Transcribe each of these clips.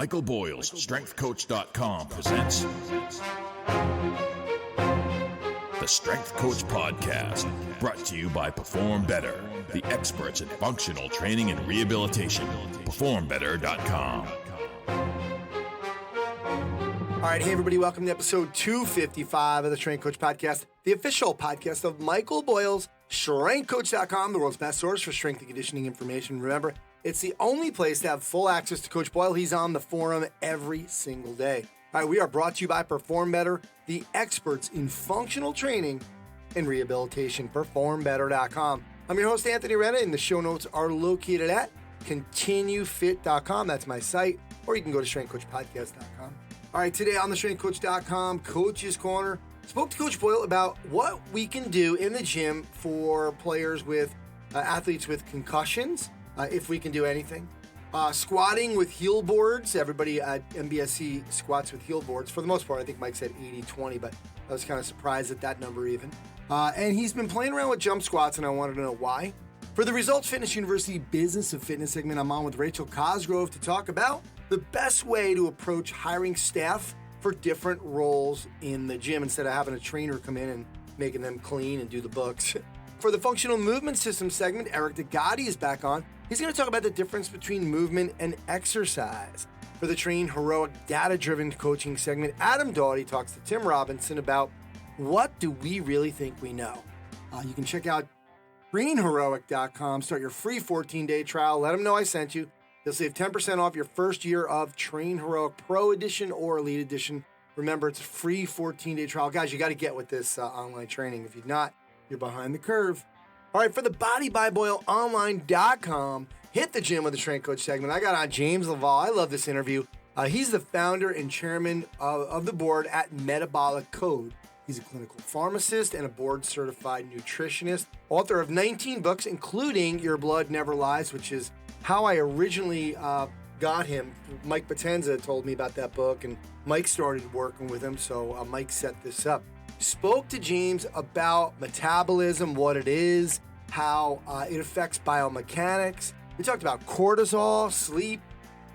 Michael Boyle's StrengthCoach.com presents the Strength Coach Podcast, brought to you by Perform Better, the experts in functional training and rehabilitation. PerformBetter.com. All right, hey everybody, welcome to episode 255 of the Strength Coach Podcast, the official podcast of Michael Boyle's StrengthCoach.com, the world's best source for strength and conditioning information. Remember, it's the only place to have full access to Coach Boyle. He's on the forum every single day. All right, we are brought to you by Perform Better, the experts in functional training and rehabilitation. PerformBetter.com. I'm your host, Anthony Renna, and the show notes are located at ContinueFit.com. That's my site, or you can go to StrengthCoachPodcast.com. All right, today on the StrengthCoach.com Coach's Corner, spoke to Coach Boyle about what we can do in the gym for players with athletes with concussions, if we can do anything. Squatting with heel boards. Everybody at MBSC squats with heel boards. For the most part, I think Mike said 80-20, but I was kind of surprised at that number even. And he's been playing around with jump squats, and I wanted to know why. For the Results Fitness University Business of Fitness segment, I'm on with Rachel Cosgrove to talk about the best way to approach hiring staff for different roles in the gym instead of having a trainer come in and making them clean and do the books. For the Functional Movement System segment, Eric DeGotti is back on. He's going to talk about the difference between movement and exercise. For the Train Heroic Data-Driven Coaching segment, Adam Doughty talks to Tim Robinson about what do we really think we know. You can check out TrainHeroic.com, start your free 14-day trial. Let them know I sent you. You'll save 10% off your first year of Train Heroic Pro Edition or Elite Edition. Remember, it's a free 14-day trial. Guys, you got to get with this online training. If you're not, you're behind the curve. All right, for the BodyByBoyleOnline.com, hit the gym with the Strength Coach segment. I got on James LaValle. I love this interview. He's the founder and chairman of the board at Metabolic Code. He's a clinical pharmacist and a board-certified nutritionist, author of 19 books, including Your Blood Never Lies, which is how I originally got him. Mike Potenza told me about that book, and Mike started working with him, so Mike set this up. Spoke to James about metabolism, what it is, how it affects biomechanics. We talked about cortisol, sleep,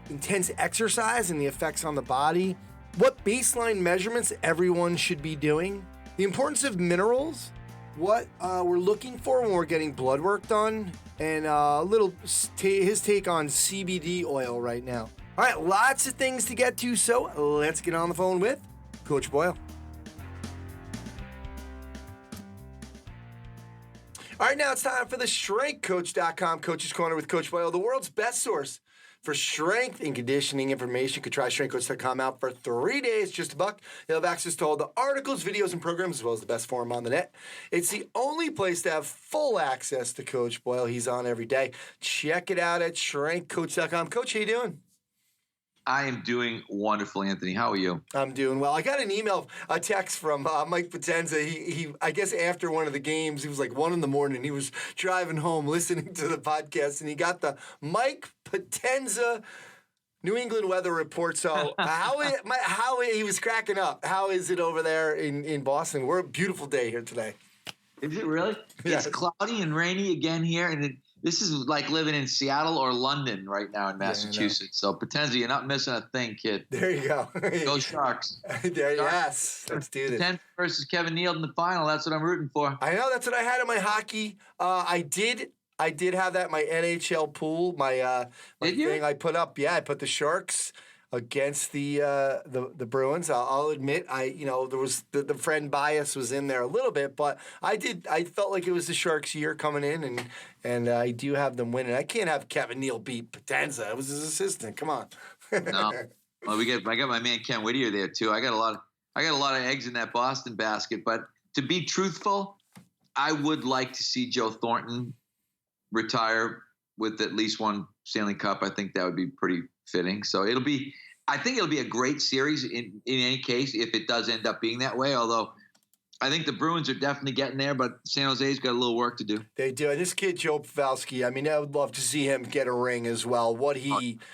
intense exercise, and the effects on the body, what baseline measurements everyone should be doing, the importance of minerals, what we're looking for when we're getting blood work done, and his take on CBD oil right now. All right, lots of things to get to, so let's get on the phone with Coach Boyle. All right, now it's time for the StrengthCoach.com Coach's Corner with Coach Boyle, the world's best source for strength and conditioning information. You can try StrengthCoach.com out for 3 days, just $1. You'll have access to all the articles, videos, and programs, as well as the best forum on the net. It's the only place to have full access to Coach Boyle. He's on every day. Check it out at StrengthCoach.com. Coach, how you doing? I am doing wonderful, Anthony. How are you? I'm doing well. I got a text from Mike Potenza. He I guess after one of the games, he was like 1 a.m. He was driving home listening to the podcast, and he got the Mike Potenza New England weather report. So how he was cracking up. How is it over there in Boston? We're a beautiful day here today. Is it really? Yes. It's cloudy and rainy again here, and this is like living in Seattle or London right now in Massachusetts. So, Potenza, you're not missing a thing, kid. There you go. Go Sharks. Yes. Let's do this. 10 versus Kevin Neal in the final. That's what I'm rooting for. I know. That's what I had in my hockey. I did have that in my NHL pool. My thing I put up. Yeah, I put the Sharks against the Bruins. I'll admit, there was the friend bias was in there a little bit, but I felt like it was the Sharks' year coming in, and I do have them winning. I can't have Kevin Neal beat Potenza. It was his assistant. Come on. No. Well, I got my man Ken Whittier there too. I got a lot of eggs in that Boston basket. But to be truthful, I would like to see Joe Thornton retire with at least one Stanley Cup. I think that would be pretty fitting. So I think it'll be a great series in any case if it does end up being that way. Although I think the Bruins are definitely getting there, but San Jose's got a little work to do. They do. And this kid, Joe Pavelski, I mean, I would love to see him get a ring as well.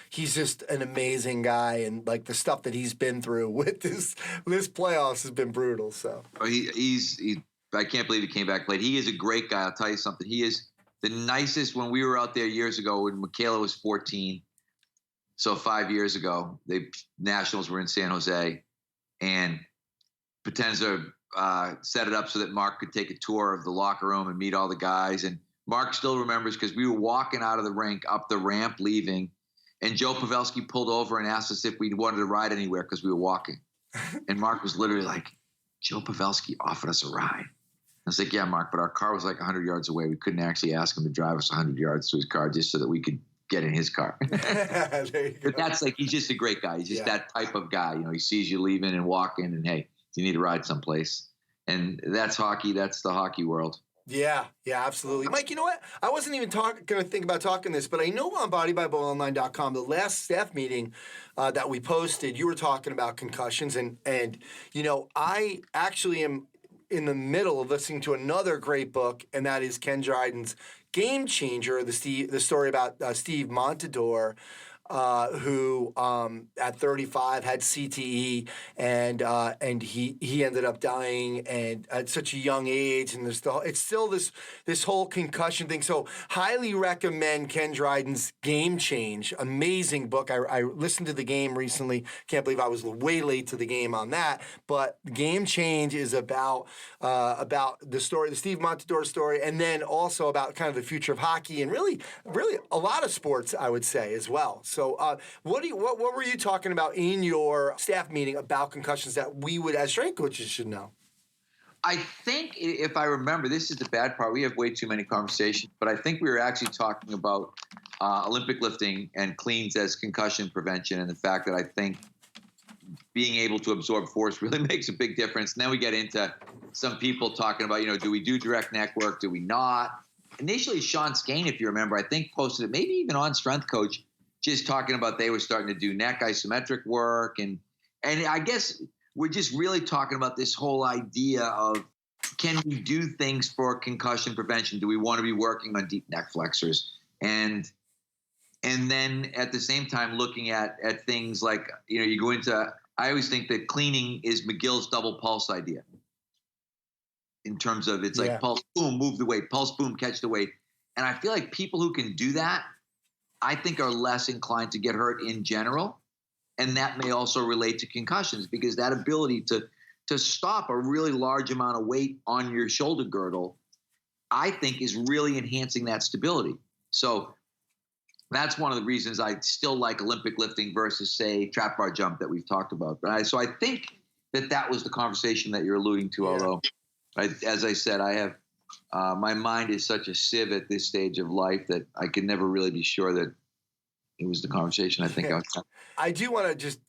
He's just an amazing guy, and like the stuff that he's been through with this playoffs has been brutal. So I can't believe he came back and played. He is a great guy. I'll tell you something. He is the nicest. When we were out there years ago when Michaela was 14, So 5 years ago, the Nationals were in San Jose, and Potenza set it up so that Mark could take a tour of the locker room and meet all the guys. And Mark still remembers because we were walking out of the rink, up the ramp, leaving, and Joe Pavelski pulled over and asked us if we wanted to ride anywhere because we were walking. And Mark was literally like, Joe Pavelski offered us a ride. I was like, yeah, Mark, but our car was like 100 yards away. We couldn't actually ask him to drive us 100 yards to his car just so that we could get in his car. But that's like, he's just a great guy. He's just that type of guy. He sees you leaving and walking and, hey, you need to ride someplace. And that's hockey. That's the hockey world. Yeah, absolutely. Mike, you know what? I wasn't even going to think about talking this, but I know on bodybyboneonline.com, the last staff meeting that we posted, you were talking about concussions. And I actually am in the middle of listening to another great book, and that is Ken Dryden's Game Changer, the story about Steve Montador, who at 35 had CTE, and he ended up dying and at such a young age, and it's still this whole concussion thing. So highly recommend Ken Dryden's Game Change. Amazing book. I listened to the game recently. Can't believe I was way late to the game on that. But Game Change is about the story, the Steve Montador story, and then also about kind of the future of hockey and really a lot of sports, I would say, as well. So what were you talking about in your staff meeting about concussions that we would, as strength coaches, should know? I think, if I remember, this is the bad part. We have way too many conversations, but I think we were actually talking about Olympic lifting and cleans as concussion prevention, and the fact that I think being able to absorb force really makes a big difference. And then we get into some people talking about, do we do direct neck work? Do we not? Initially, Sean Skane, if you remember, I think posted it, maybe even on StrengthCoach, just talking about they were starting to do neck isometric work. And I guess we're just really talking about this whole idea of, can we do things for concussion prevention? Do we want to be working on deep neck flexors? And then at the same time, looking at things like, you go into, I always think that cleaning is McGill's double pulse idea. In terms of, it's like pulse, boom, move the weight, pulse, boom, catch the weight. And I feel like people who can do that, I think, are less inclined to get hurt in general. And that may also relate to concussions, because that ability to stop a really large amount of weight on your shoulder girdle, I think, is really enhancing that stability. So that's one of the reasons I still like Olympic lifting versus, say, trap bar jump that we've talked about. So I think that was the conversation that you're alluding to, although, as I said, I have my mind is such a sieve at this stage of life that I can never really be sure that it was the conversation I think I was having. I do want to just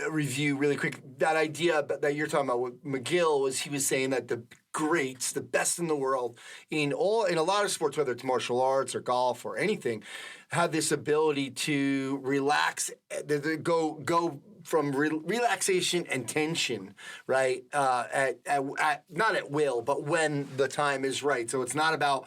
review really quick that idea that you're talking about with McGill. He was saying that the greats, the best in the world in a lot of sports, whether it's martial arts or golf or anything, have this ability to relax, go from relaxation and tension, right? Not at will, but when the time is right. So it's not about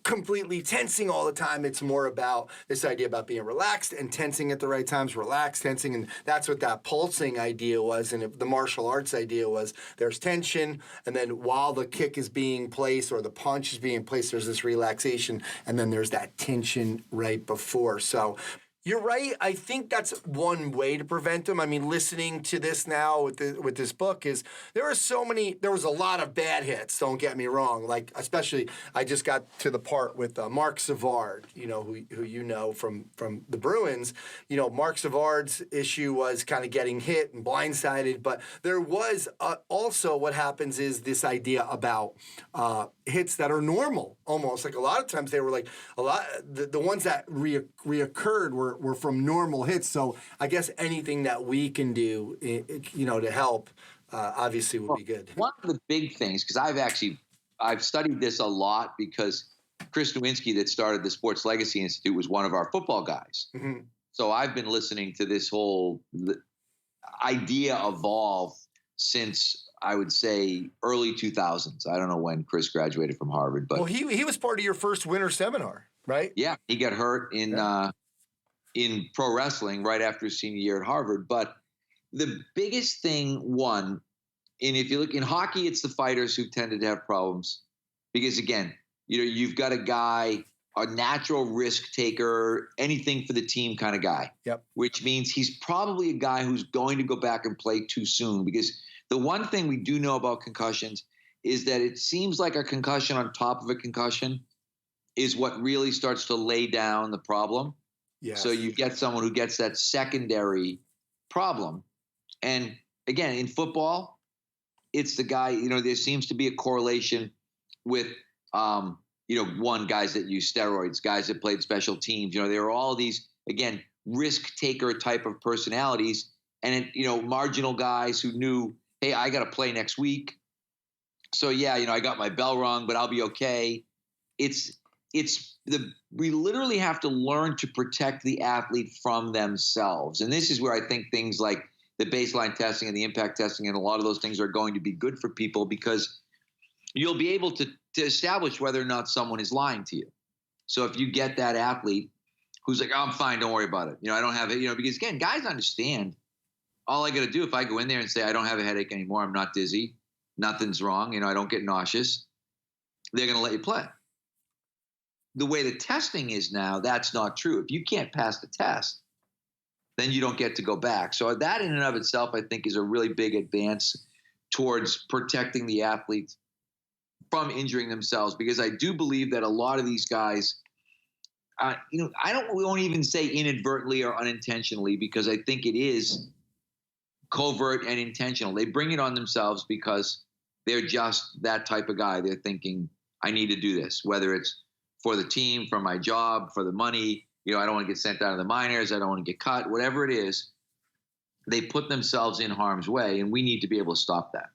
completely tensing all the time. It's more about this idea about being relaxed and tensing at the right times, relaxed, tensing. And that's what that pulsing idea was. And the martial arts idea was there's tension, and then while the kick is being placed or the punch is being placed, there's this relaxation, and then there's that tension right before. So you're right. I think that's one way to prevent them. I mean, listening to this now with this book is there was a lot of bad hits, don't get me wrong. Like, especially, I just got to the part with Mark Savard, who you know from the Bruins. Mark Savard's issue was kind of getting hit and blindsided, but there was also what happens is this idea about hits that are normal, almost. Like a lot of times they were like, the ones that reoccurred were from normal hits. So I guess anything that we can do, to help, obviously would be good. One of the big things, because I've studied this a lot, because Chris Nowinski, that started the Sports Legacy Institute, was one of our football guys. Mm-hmm. So I've been listening to this whole idea evolve since, I would say, early 2000s. I don't know when Chris graduated from Harvard, but he was part of your first winter seminar, right? Yeah, he got hurt in pro wrestling right after his senior year at Harvard. But the biggest thing, and if you look in hockey, it's the fighters who tended to have problems, because again, you've got a guy a natural risk taker, anything for the team kind of guy. Yep. Which means he's probably a guy who's going to go back and play too soon, because the one thing we do know about concussions is that it seems like a concussion on top of a concussion is what really starts to lay down the problem. Yes. So you get someone who gets that secondary problem. And again, in football, it's the guy, there seems to be a correlation with, one, guys that use steroids, guys that played special teams. There are all these, again, risk taker type of personalities, and, marginal guys who knew, hey, I got to play next week. So yeah, I got my bell rung, but I'll be okay. We literally have to learn to protect the athlete from themselves. And this is where I think things like the baseline testing and the impact testing and a lot of those things are going to be good for people, because you'll be able to establish whether or not someone is lying to you. So if you get that athlete who's like, oh, I'm fine, don't worry about it. I don't have it, because again, guys understand all I got to do if I go in there and say, I don't have a headache anymore, I'm not dizzy, nothing's wrong, I don't get nauseous, they're going to let you play. The way the testing is now, that's not true. If you can't pass the test, then you don't get to go back. So that in and of itself, I think, is a really big advance towards protecting the athletes from injuring themselves, because I do believe that a lot of these guys, we won't even say inadvertently or unintentionally, because I think it is covert and intentional. They bring it on themselves because they're just that type of guy. They're thinking, I need to do this, whether it's for the team, for my job, for the money. I don't want to get sent out of the minors. I don't want to get cut, whatever it is. They put themselves in harm's way, and we need to be able to stop that.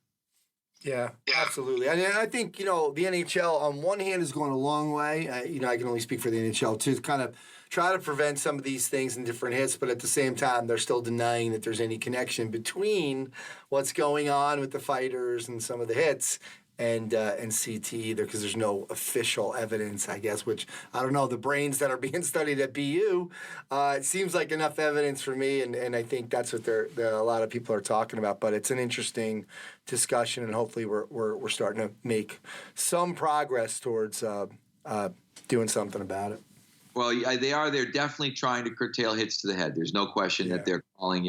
Yeah, absolutely. I think, the NHL on one hand is going a long way. I can only speak for the NHL to kind of try to prevent some of these things in different hits, but at the same time, they're still denying that there's any connection between what's going on with the fighters and some of the hits and CT either, because there's no official evidence, I guess, which, I don't know, the brains that are being studied at BU, it seems like enough evidence for me, and I think that's what a lot of people are talking about, but it's an interesting discussion, and hopefully we're starting to make some progress towards doing something about it. Well, they're definitely trying to curtail hits to the head. There's no question that they're calling,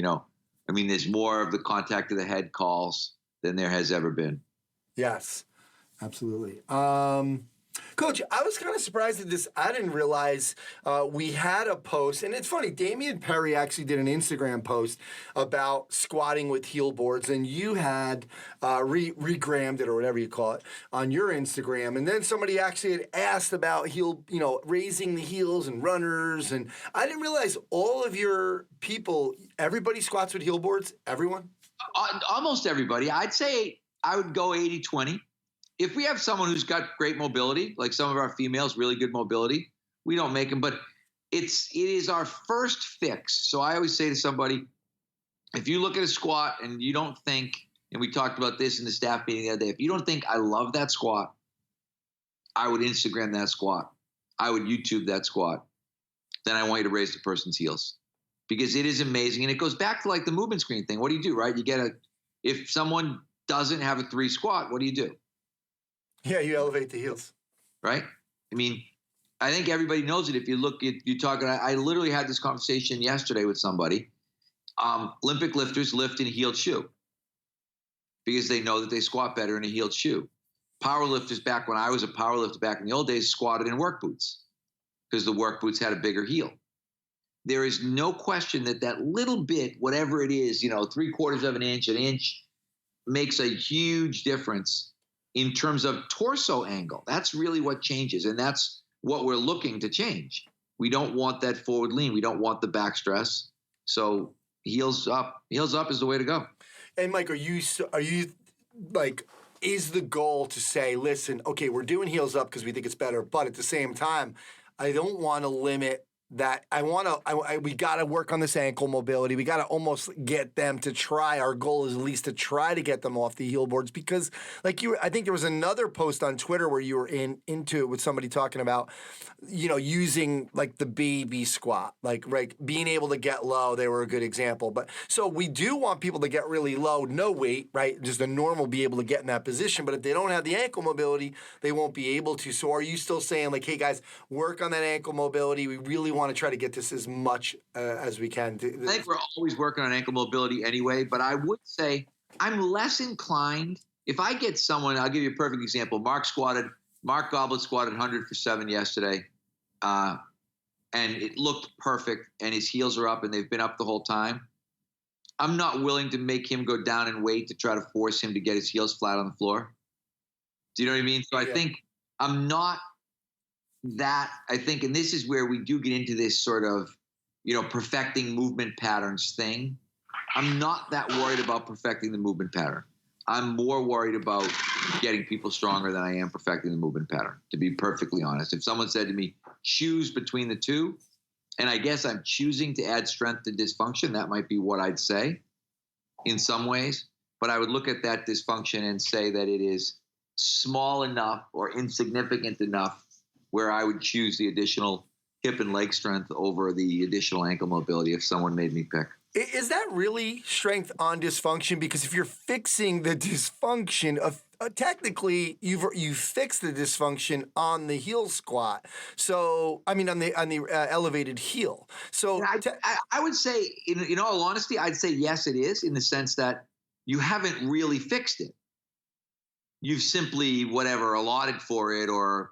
there's more of the contact to the head calls than there has ever been. Yes, absolutely. Coach, I was kind of surprised at this. I didn't realize we had a post, and it's funny, Damian Perry actually did an Instagram post about squatting with heel boards, and you had regrammed it, or whatever you call it, on your Instagram, and then somebody actually had asked about raising the heels and runners, and I didn't realize all of your people, everybody squats with heel boards? Everyone? Almost everybody. I'd say I would go 80-20. If we have someone who's got great mobility, like some of our females, really good mobility, we don't make them. But it is our first fix. So I always say to somebody, if you look at a squat and you don't think, and we talked about this in the staff meeting the other day, if you don't think I love that squat, I would Instagram that squat. I would YouTube that squat. Then I want you to raise the person's heels, because it is amazing. And it goes back to like the movement screen thing. What do you do, right? If someone doesn't have a 3 squat, what do you do? Yeah, you elevate the heels. Right? I think everybody knows it. If you look at, I literally had this conversation yesterday with somebody. Olympic lifters lift in a heeled shoe because they know that they squat better in a heeled shoe. Power lifters, back when I was a power lifter back in the old days, squatted in work boots because the work boots had a bigger heel. There is no question that little bit, whatever it is, 3/4 of an inch, makes a huge difference in terms of torso angle. That's really what changes, and that's what we're looking to change. We don't want that forward lean. We don't want the back stress. So heels up is the way to go. And Mike, are you like, is the goal to say, listen, okay, we're doing heels up because we think it's better, but at the same time, I don't want to limit that we got to work on this ankle mobility. We got to almost get them to try. Our goal is at least to try to get them off the heel boards because, like I think there was another post on Twitter where you were into it with somebody talking about, using like the baby squat, like right, being able to get low. They were a good example. But so we do want people to get really low, no weight, right? Just a normal, be able to get in that position. But if they don't have the ankle mobility, they won't be able to. So are you still saying like, hey guys, work on that ankle mobility? We really want to try to get this as much as we can. I think we're always working on ankle mobility anyway, but I would say I'm less inclined. If I get someone, I'll give you a perfect example. Mark Goblet squatted 100 for 7 yesterday, and it looked perfect, and his heels are up, and they've been up the whole time. I'm not willing to make him go down in weight to try to force him to get his heels flat on the floor. Do you know what I mean? So I think I'm not that. I think, and this is where we do get into this sort of, perfecting movement patterns thing. I'm not that worried about perfecting the movement pattern. I'm more worried about getting people stronger than I am perfecting the movement pattern, to be perfectly honest. If someone said to me, choose between the two, and I guess I'm choosing to add strength to dysfunction, that might be what I'd say in some ways. But I would look at that dysfunction and say that it is small enough or insignificant enough where I would choose the additional hip and leg strength over the additional ankle mobility if someone made me pick. Is that really strength on dysfunction? Because if you're fixing the dysfunction of technically you've fixed the dysfunction on the heel squat. So I mean on the elevated heel. So I would say, in all honesty, I'd say yes, it is, in the sense that you haven't really fixed it. You've simply allotted for it, or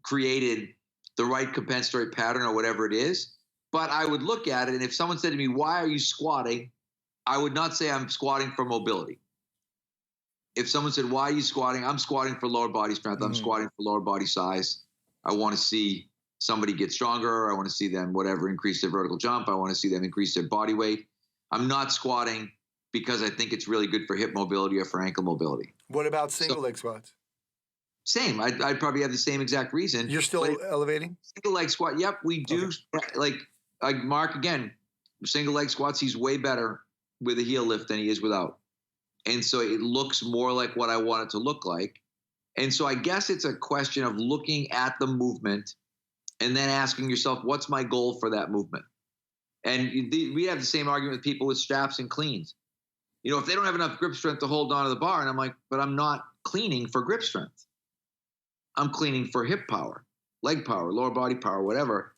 created the right compensatory pattern or whatever it is. But I would look at it, and if someone said to me, why are you squatting? I would not say I'm squatting for mobility. If someone said, why are you squatting? I'm squatting for lower body strength. I'm squatting for lower body size. I want to see somebody get stronger. I want to see them, increase their vertical jump. I want to see them increase their body weight. I'm not squatting because I think it's really good for hip mobility or for ankle mobility. What about single leg squats? Same. I'd probably have the same exact reason. You're still elevating? Single leg squat. Yep, we do. Okay. Like Mark, again, single leg squats, he's way better with a heel lift than he is without. And so it looks more like what I want it to look like. And so I guess it's a question of looking at the movement and then asking yourself, what's my goal for that movement? And we have the same argument with people with straps and cleans. If they don't have enough grip strength to hold on to the bar, and I'm like, but I'm not cleaning for grip strength. I'm cleaning for hip power, leg power, lower body power, whatever.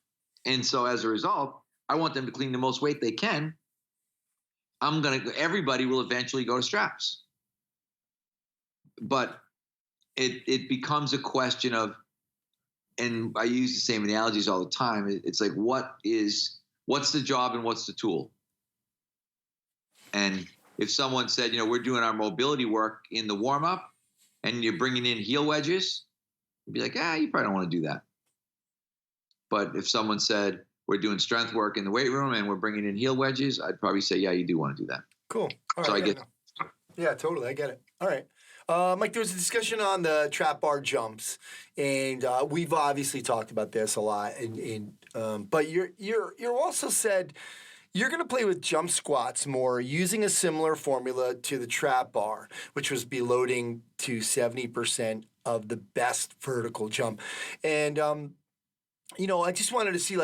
And so as a result, I want them to clean the most weight they can. Everybody will eventually go to straps. But it becomes a question of, and I use the same analogies all the time. It's like, what's the job and what's the tool? And if someone said, we're doing our mobility work in the warm up and you're bringing in heel wedges, you'd be like, you probably don't want to do that. But if someone said, we're doing strength work in the weight room and we're bringing in heel wedges, I'd probably say, yeah, you do want to do that. Cool. All right, so I get. Yeah, totally. I get it. All right. Mike, there was a discussion on the trap bar jumps, and we've obviously talked about this a lot. But you're also said you're going to play with jump squats more using a similar formula to the trap bar, which was be loading to 70% of the best vertical jump. And I just wanted to see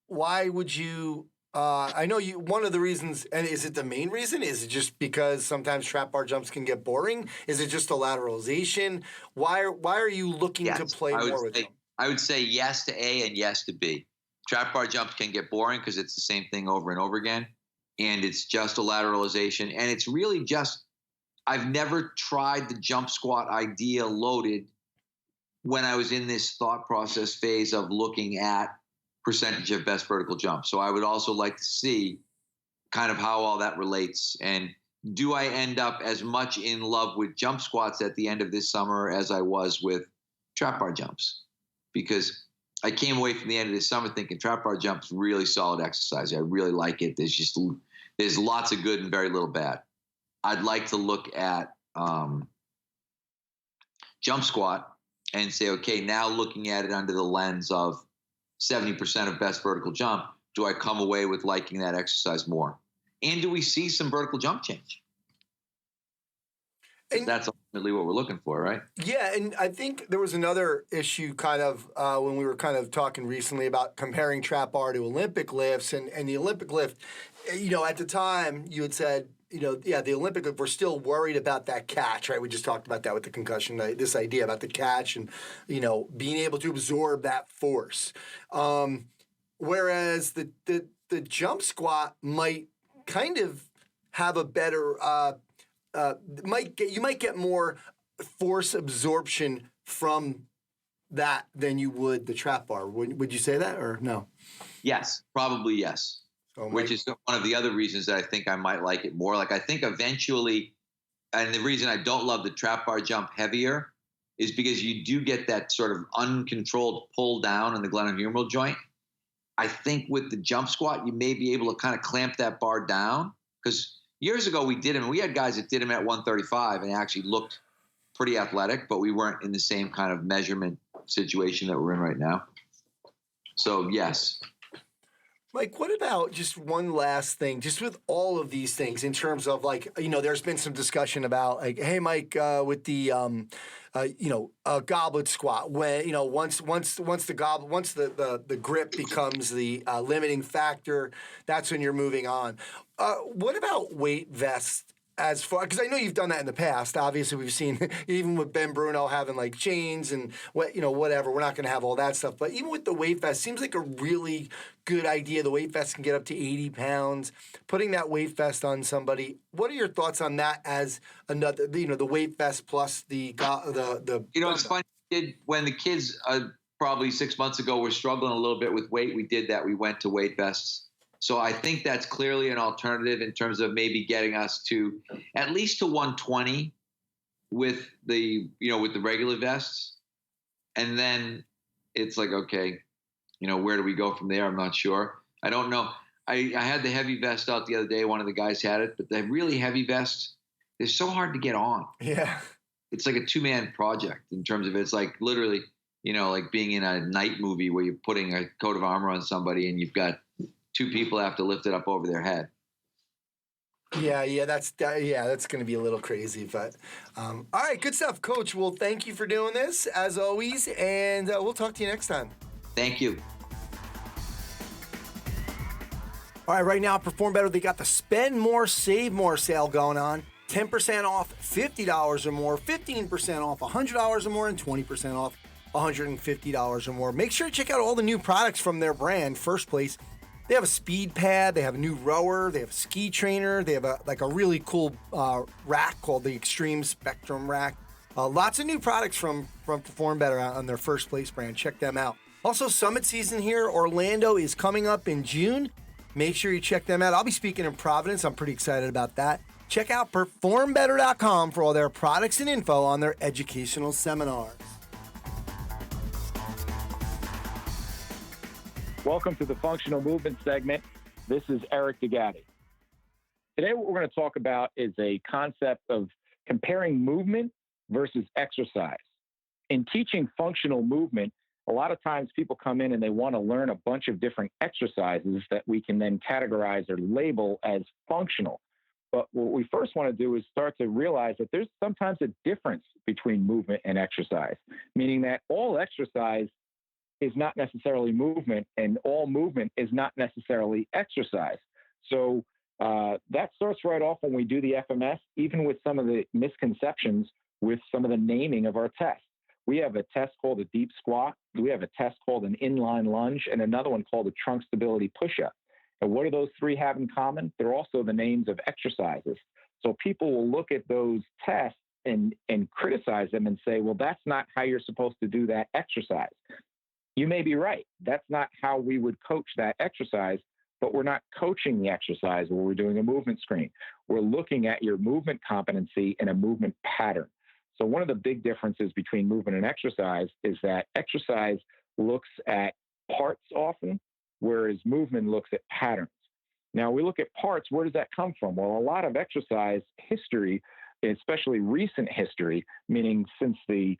why would you? I know one of the reasons, and is it the main reason? Is it just because sometimes trap bar jumps can get boring? Is it just a lateralization? Why are you looking to play more with them? I would say yes to A and yes to B. Trap bar jumps can get boring because it's the same thing over and over again, and it's just a lateralization. And it's really just, I've never tried the jump squat idea loaded when I was in this thought process phase of looking at percentage of best vertical jump. So I would also like to see kind of how all that relates. And do I end up as much in love with jump squats at the end of this summer as I was with trap bar jumps? Because I came away from the end of this summer thinking trap bar jumps really solid exercise. I really like it. There's lots of good and very little bad. I'd like to look at jump squat and say, okay, now looking at it under the lens of 70% of best vertical jump, do I come away with liking that exercise more? And do we see some vertical jump change? And that's ultimately what we're looking for, right? Yeah, and I think there was another issue kind of when we were kind of talking recently about comparing trap bar to Olympic lifts, and the Olympic lift, at the time you had said, the Olympic lift, we're still worried about that catch, right? We just talked about that with the concussion, this idea about the catch and, being able to absorb that force. Whereas the jump squat might kind of have a better, you might get more force absorption from that than you would the trap bar. Would you say that or no? Yes, probably yes. Which is one of the other reasons that I think I might like it more. Like I think eventually, and the reason I don't love the trap bar jump heavier is because you do get that sort of uncontrolled pull down in the glenohumeral joint. I think with the jump squat, you may be able to kind of clamp that bar down, because years ago we did them. We had guys that did them at 135 and actually looked pretty athletic, but we weren't in the same kind of measurement situation that we're in right now. So yes. Mike, what about just one last thing, just with all of these things in terms of there's been some discussion about hey, Mike, with the, goblet squat, when, once the grip becomes the limiting factor, that's when you're moving on. What about weight vests? As far, because I know you've done that in the past. Obviously, we've seen even with Ben Bruno having like chains and whatever. We're not going to have all that stuff. But even with the weight vest, seems like a really good idea. The weight vest can get up to 80 pounds. Putting that weight vest on somebody. What are your thoughts on that as another? The weight vest plus the. It's funny. When the kids probably 6 months ago were struggling a little bit with weight, we did that. We went to weight vests. So I think that's clearly an alternative in terms of maybe getting us to at least to 120 with the regular vests. And then it's like, okay, where do we go from there? I'm not sure. I don't know. I had the heavy vest out the other day. One of the guys had it, but the really heavy vests, they're so hard to get on. Yeah. It's like a 2-man project in terms of it's like literally, like being in a night movie where you're putting a coat of armor on somebody and you've got 2 people have to lift it up over their head. Yeah, that's going to be a little crazy, but all right, good stuff, Coach. Well, thank you for doing this as always, and we'll talk to you next time. Thank you. All right, right now, Perform Better, they got the Spend More, Save More sale going on. 10% off $50 or more, 15% off $100 or more, and 20% off $150 or more. Make sure to check out all the new products from their brand, First Place. They have a speed pad, they have a new rower, they have a ski trainer, they have a really cool rack called the Extreme Spectrum Rack. Lots of new products from Perform Better on their First Place brand. Check them out. Also, summit season here, Orlando is coming up in June. Make sure you check them out. I'll be speaking in Providence. I'm pretty excited about that. Check out performbetter.com for all their products and info on their educational seminars. Welcome to the Functional Movement segment. This is Eric DeGatti. Today, what we're going to talk about is a concept of comparing movement versus exercise. In teaching functional movement, a lot of times people come in and they want to learn a bunch of different exercises that we can then categorize or label as functional. But what we first want to do is start to realize that there's sometimes a difference between movement and exercise, meaning that all exercise is not necessarily movement, and all movement is not necessarily exercise. So that starts right off when we do the FMS, even with some of the misconceptions with some of the naming of our tests. We have a test called a deep squat. We have a test called an inline lunge, and another one called a trunk stability push-up. And what do those 3 have in common? They're also the names of exercises. So people will look at those tests and criticize them and say, well, that's not how you're supposed to do that exercise. You may be right. That's not how we would coach that exercise, but we're not coaching the exercise where we're doing a movement screen. We're looking at your movement competency and a movement pattern. So one of the big differences between movement and exercise is that exercise looks at parts often, whereas movement looks at patterns. Now, we look at parts. Where does that come from? Well, a lot of exercise history, especially recent history, meaning since the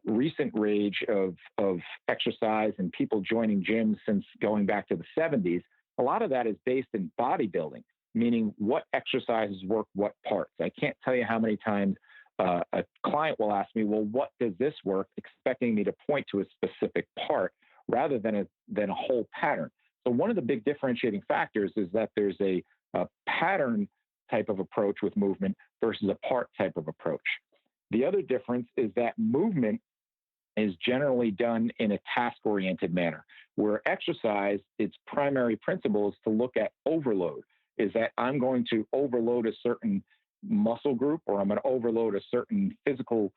recent rage of exercise and people joining gyms since going back to the 70s, a lot of that is based in bodybuilding, meaning what exercises work what parts. I can't tell you how many times a client will ask me, well, what does this work, expecting me to point to a specific part rather than a whole pattern. So one of the big differentiating factors is that there's a pattern type of approach with movement versus a part type of approach. The other difference is that movement is generally done in a task-oriented manner, where exercise, its primary principle is to look at overload, is that I'm going to overload a certain muscle group or I'm going to overload a certain physical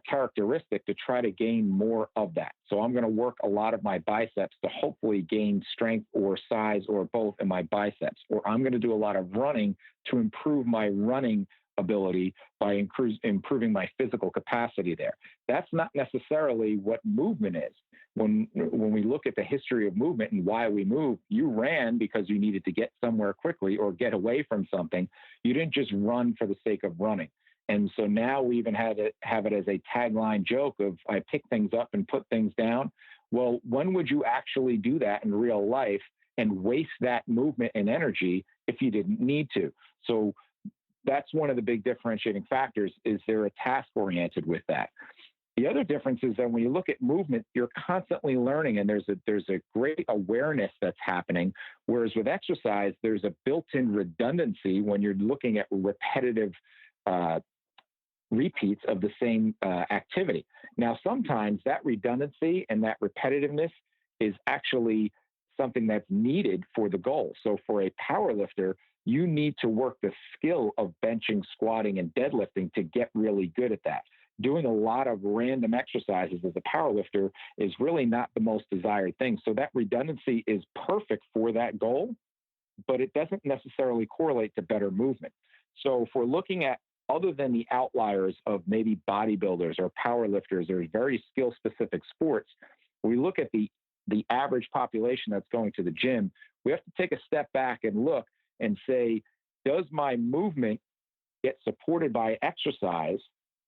characteristic to try to gain more of that. So I'm going to work a lot of my biceps to hopefully gain strength or size or both in my biceps, or I'm going to do a lot of running to improve my running ability by improving my physical capacity there. That's not necessarily what movement is. When we look at the history of movement and why we move, you ran because you needed to get somewhere quickly or get away from something. You didn't just run for the sake of running. And so now we even have it as a tagline joke of I pick things up and put things down. Well, when would you actually do that in real life and waste that movement and energy if you didn't need to? So that's one of the big differentiating factors, is they're a task-oriented with that. The other difference is that when you look at movement, you're constantly learning, and there's a great awareness that's happening, whereas with exercise, there's a built-in redundancy when you're looking at repetitive repeats of the same activity. Now, sometimes that redundancy and that repetitiveness is actually something that's needed for the goal. So for a power lifter, you need to work the skill of benching, squatting, and deadlifting to get really good at that. Doing a lot of random exercises as a power lifter is really not the most desired thing. So that redundancy is perfect for that goal, but it doesn't necessarily correlate to better movement. So if we're looking at other than the outliers of maybe bodybuilders or power lifters or very skill-specific sports, we look at the average population that's going to the gym, we have to take a step back and look and say, does my movement get supported by exercise?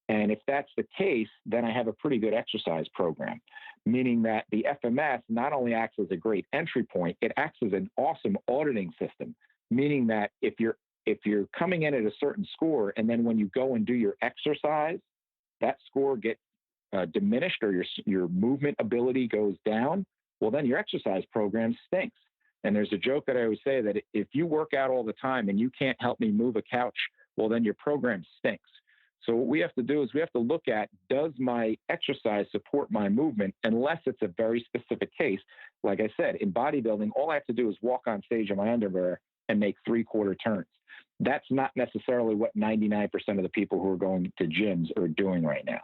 And if that's the case, then I have a pretty good exercise program, meaning that the FMS not only acts as a great entry point, it acts as an awesome auditing system, meaning that if you're coming in at a certain score and then when you go and do your exercise, that score gets diminished or your movement ability goes down, well, then your exercise program stinks. And there's a joke that I always say that if you work out all the time and you can't help me move a couch, well, then your program stinks. So what we have to do is we have to look at, does my exercise support my movement, unless it's a very specific case. Like I said, in bodybuilding, all I have to do is walk on stage in my underwear and make 3/4 turns. That's not necessarily what 99% of the people who are going to gyms are doing right now.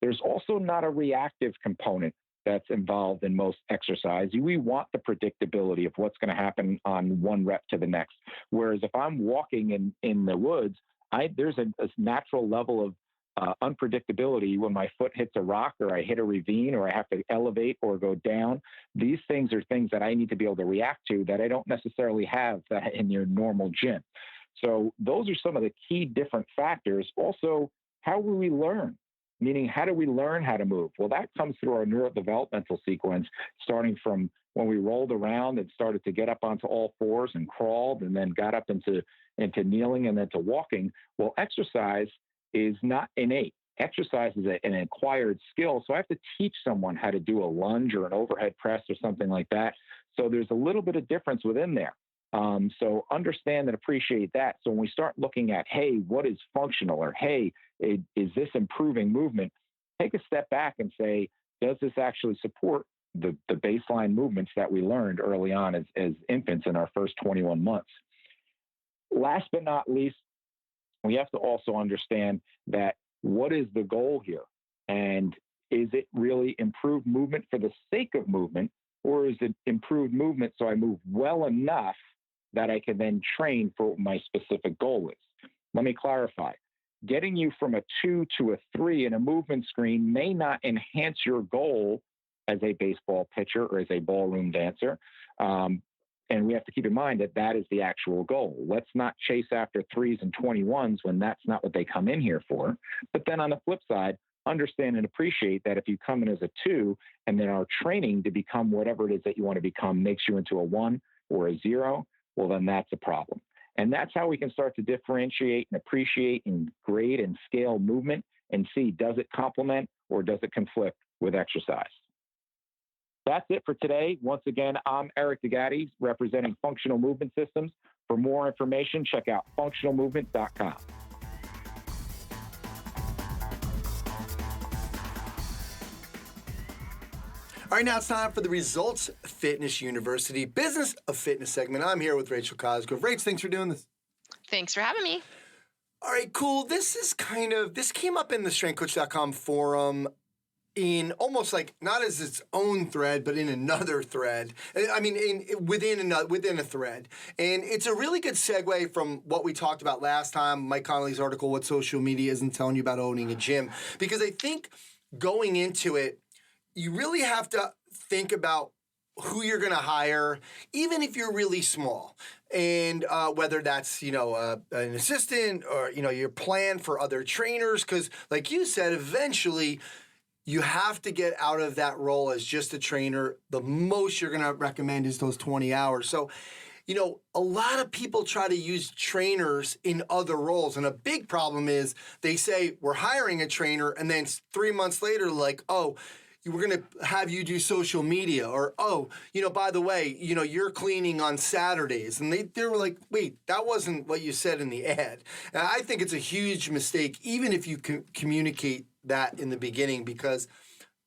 There's also not a reactive component that's involved in most exercise. We want the predictability of what's going to happen on one rep to the next. Whereas if I'm walking in the woods, there's a natural level of unpredictability when my foot hits a rock or I hit a ravine or I have to elevate or go down. These things are things that I need to be able to react to that I don't necessarily have in your normal gym. So those are some of the key different factors. Also, how will we learn? Meaning, how do we learn how to move? Well, that comes through our neurodevelopmental sequence, starting from when we rolled around and started to get up onto all fours and crawled and then got up into kneeling and then to walking. Well, exercise is not innate. Exercise is an acquired skill. So I have to teach someone how to do a lunge or an overhead press or something like that. So there's a little bit of difference within there. So understand and appreciate that. So when we start looking at, hey, what is functional, or hey, is this improving movement? Take a step back and say, does this actually support the baseline movements that we learned early on as infants in our first 21 months? Last but not least, we have to also understand that what is the goal here? And is it really improved movement for the sake of movement, or is it improved movement so I move well enough that I can then train for what my specific goal is? Let me clarify. Getting you from a 2 to a 3 in a movement screen may not enhance your goal as a baseball pitcher or as a ballroom dancer. And we have to keep in mind that that is the actual goal. Let's not chase after 3s and 21s when that's not what they come in here for. But then on the flip side, understand and appreciate that if you come in as a 2 and then our training to become whatever it is that you want to become makes you into a 1 or a 0, well, then that's a problem. And that's how we can start to differentiate and appreciate and grade and scale movement and see, does it complement or does it conflict with exercise? That's it for today. Once again, I'm Eric DeGatti, representing Functional Movement Systems. For more information, check out functionalmovement.com. All right, now it's time for the Results Fitness University Business of Fitness segment. I'm here with Rachel Cosgrove. Rach, thanks for doing this. Thanks for having me. All right, cool. This came up in the StrengthCoach.com forum in almost like not as its own thread, but in another thread. I mean, within a thread. And it's a really good segue from what we talked about last time, Mike Connolly's article, What Social Media Isn't Telling You About Owning a Gym. Because I think going into it, you really have to think about who you're going to hire, even if you're really small. And whether that's, an assistant or, your plan for other trainers. Because like you said, eventually you have to get out of that role as just a trainer. The most you're going to recommend is those 20 hours. So, a lot of people try to use trainers in other roles. And a big problem is they say, we're hiring a trainer. And then 3 months later, like, oh, we're going to have you do social media, or, oh, by the way, you're cleaning on Saturdays. And they were like, wait, that wasn't what you said in the ad. And I think it's a huge mistake, even if you communicate that in the beginning, because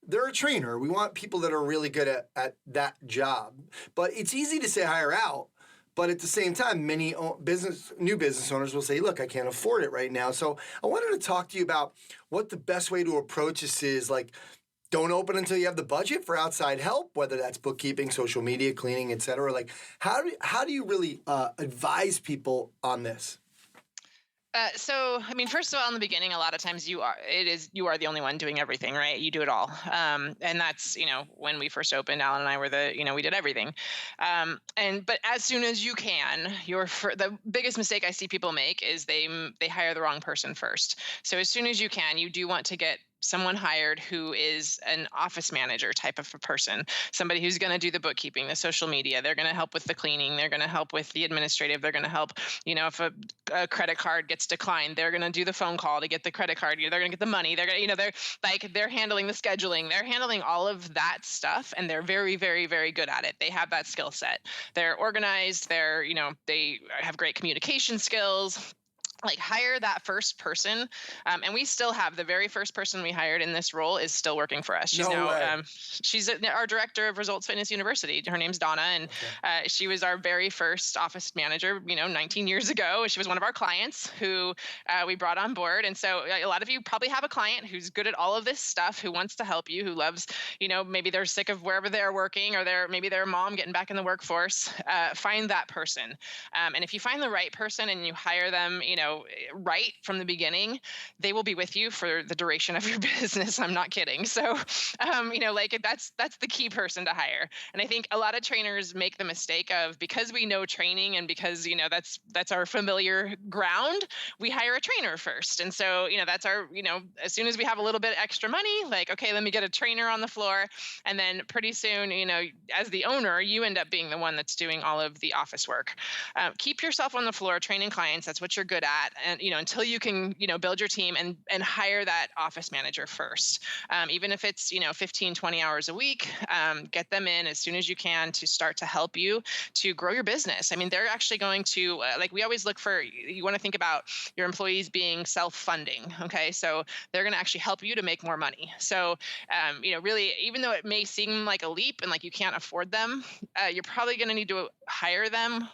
they're a trainer. We want people that are really good at that job. But it's easy to say hire out. But at the same time, many new business owners will say, look, I can't afford it right now. So I wanted to talk to you about what the best way to approach this is. Like, don't open until you have the budget for outside help, whether that's bookkeeping, social media, cleaning, et cetera. Like, how do you really advise people on this? First of all, in the beginning, a lot of times you are the only one doing everything, right? You do it all. And that's, when we first opened, Alan and I were we did everything. But as soon as you can, the biggest mistake I see people make is they hire the wrong person first. So as soon as you can, you do want to get someone hired who is an office manager type of a person, somebody who's going to do the bookkeeping, the social media. They're going to help with the cleaning. They're going to help with the administrative. They're going to help, if a credit card gets declined, they're going to do the phone call to get the credit card. They're going to get the money. They're going to, they're handling the scheduling. They're handling all of that stuff. And they're very, very, very good at it. They have that skill set. They're organized. They have great communication skills. Like, hire that first person. And we still have the very first person we hired in this role is still working for us. She's she's our director of Results Fitness University. Her name's Donna. And she was our very first office manager, 19 years ago. She was one of our clients who we brought on board. And so a lot of you probably have a client who's good at all of this stuff, who wants to help you, who loves, maybe they're sick of wherever they're working, or maybe their mom getting back in the workforce. Find that person. And if you find the right person and you hire them, right from the beginning, they will be with you for the duration of your business. I'm not kidding. So, that's the key person to hire. And I think a lot of trainers make the mistake of, because we know training and because, that's our familiar ground, we hire a trainer first. And so, that's our, as soon as we have a little bit extra money, like, okay, let me get a trainer on the floor. And then pretty soon, as the owner, you end up being the one that's doing all of the office work. Keep yourself on the floor, training clients. That's what you're good at. And, until you can, build your team and hire that office manager first. Even if it's, 15, 20 hours a week, get them in as soon as you can to start to help you to grow your business. I mean, they're actually going to, we always look for, you want to think about your employees being self-funding. Okay. So they're going to actually help you to make more money. So, really, even though it may seem like a leap and like you can't afford them, you're probably going to need to hire them,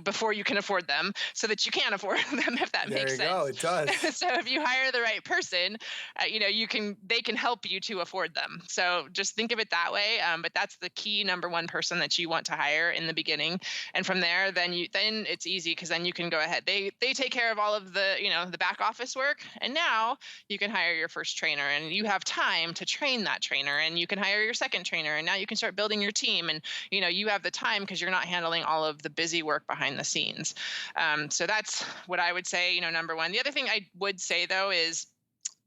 before you can afford them, so that you can afford them, if that makes sense. There you go. It does. So if you hire the right person, they can help you to afford them. So just think of it that way. But that's the key number one person that you want to hire in the beginning. And from there, then it's easy, because then you can go ahead. They take care of all of the, the back office work. And now you can hire your first trainer, and you have time to train that trainer, and you can hire your second trainer. And now you can start building your team, and, you have the time because you're not handling all of the busy work behind the scenes. So that's what I would say, number one. The other thing I would say, though, is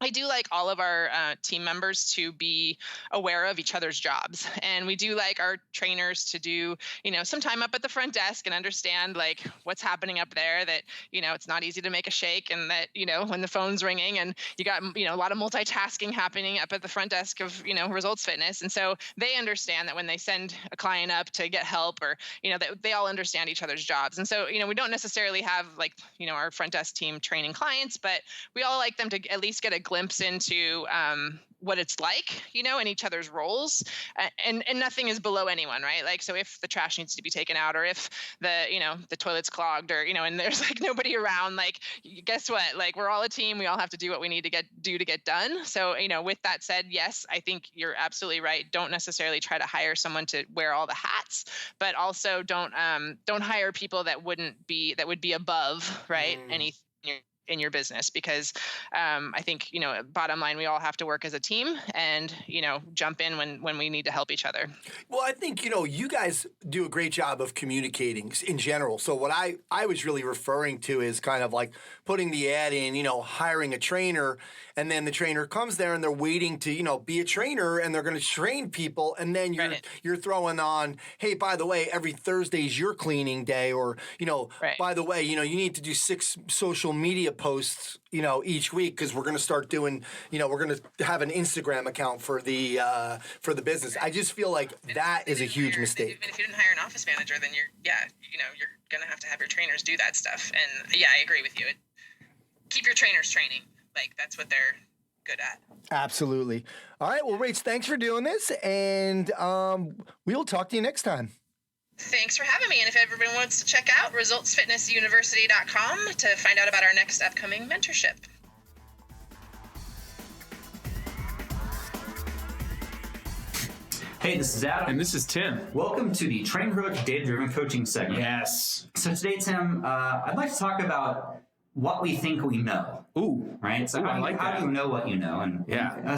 I do like all of our team members to be aware of each other's jobs. And we do like our trainers to do, some time up at the front desk and understand like what's happening up there, that, it's not easy to make a shake, and that, when the phone's ringing and you got, a lot of multitasking happening up at the front desk of, Results Fitness. And so they understand that when they send a client up to get help, or, that they all understand each other's jobs. And so, we don't necessarily have like, our front desk team training clients, but we all like them to at least get a glimpse into what it's like, in each other's roles, and nothing is below anyone, right? Like, so if the trash needs to be taken out, or if the toilet's clogged, or, and there's like nobody around, like, guess what? Like, we're all a team. We all have to do what we need to get done. So, with that said, yes, I think you're absolutely right. Don't necessarily try to hire someone to wear all the hats, but also don't hire people that would be above, right? Anything in your business, because I think, bottom line, we all have to work as a team and, jump in when we need to help each other. Well, I think, you guys do a great job of communicating in general. So what I was really referring to is kind of like putting the ad in, hiring a trainer, and then the trainer comes there and they're waiting to, be a trainer, and they're going to train people. And then you're throwing on, hey, by the way, every Thursday is your cleaning day, or, by the way, you need to do 6 social media posts, each week, because we're going to start doing, we're going to have an Instagram account for the business. I just feel like that is a huge mistake. Even if you didn't hire an office manager, then you're going to have your trainers do that stuff. And yeah, I agree with you. Keep your trainers training. Like, that's what they're good at. Absolutely. All right. Well, Rach, thanks for doing this, and we'll talk to you next time. Thanks for having me. And if everyone wants to check out resultsfitnessuniversity.com to find out about our next upcoming mentorship. Hey, this is Adam. And this is Tim. Welcome to the Train Coach Data-Driven Coaching segment. Yes. So today, Tim, I'd like to talk about what we think we know. Ooh. Right? So how do you know what you know? And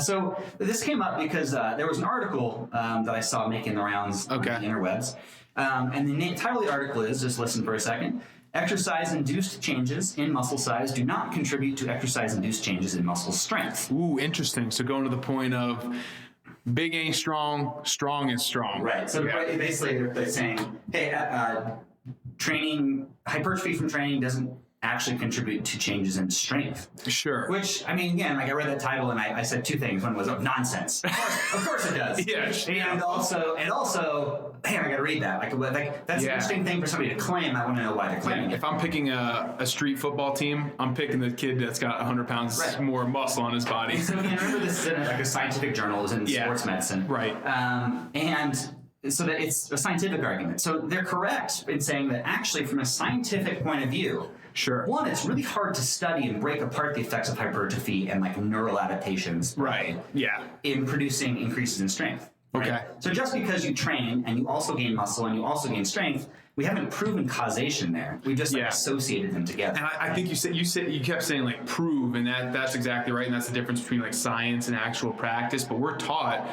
so this came up because there was an article that I saw making the rounds on the interwebs. And the title of the article is, just listen for a second, exercise-induced changes in muscle size do not contribute to exercise-induced changes in muscle strength. Ooh, interesting. So going to the point of big ain't strong, strong is strong. Right. So basically they're saying, hey, hypertrophy from training doesn't actually contribute to changes in strength. Sure. Which, I mean, again, like I read that title and I said 2 things. One was nonsense. Of course it does. Yeah. And also, hey, I got to read that. Like that's an interesting thing for somebody to claim. I want to know why they're claiming it. If I'm picking a street football team, I'm picking the kid that's got 100 pounds more muscle on his body. So again, remember this is in a scientific journal, is in sports medicine. Right. And so that it's a scientific argument. So they're correct in saying that actually from a scientific point of view, sure. One, it's really hard to study and break apart the effects of hypertrophy and like neural adaptations. Right. Yeah. In producing increases in strength. Right? Okay. So just because you train and you also gain muscle and you also gain strength, we haven't proven causation there. We've just associated them together. And I think you kept saying like prove, and that's exactly right. And that's the difference between like science and actual practice. But we're taught,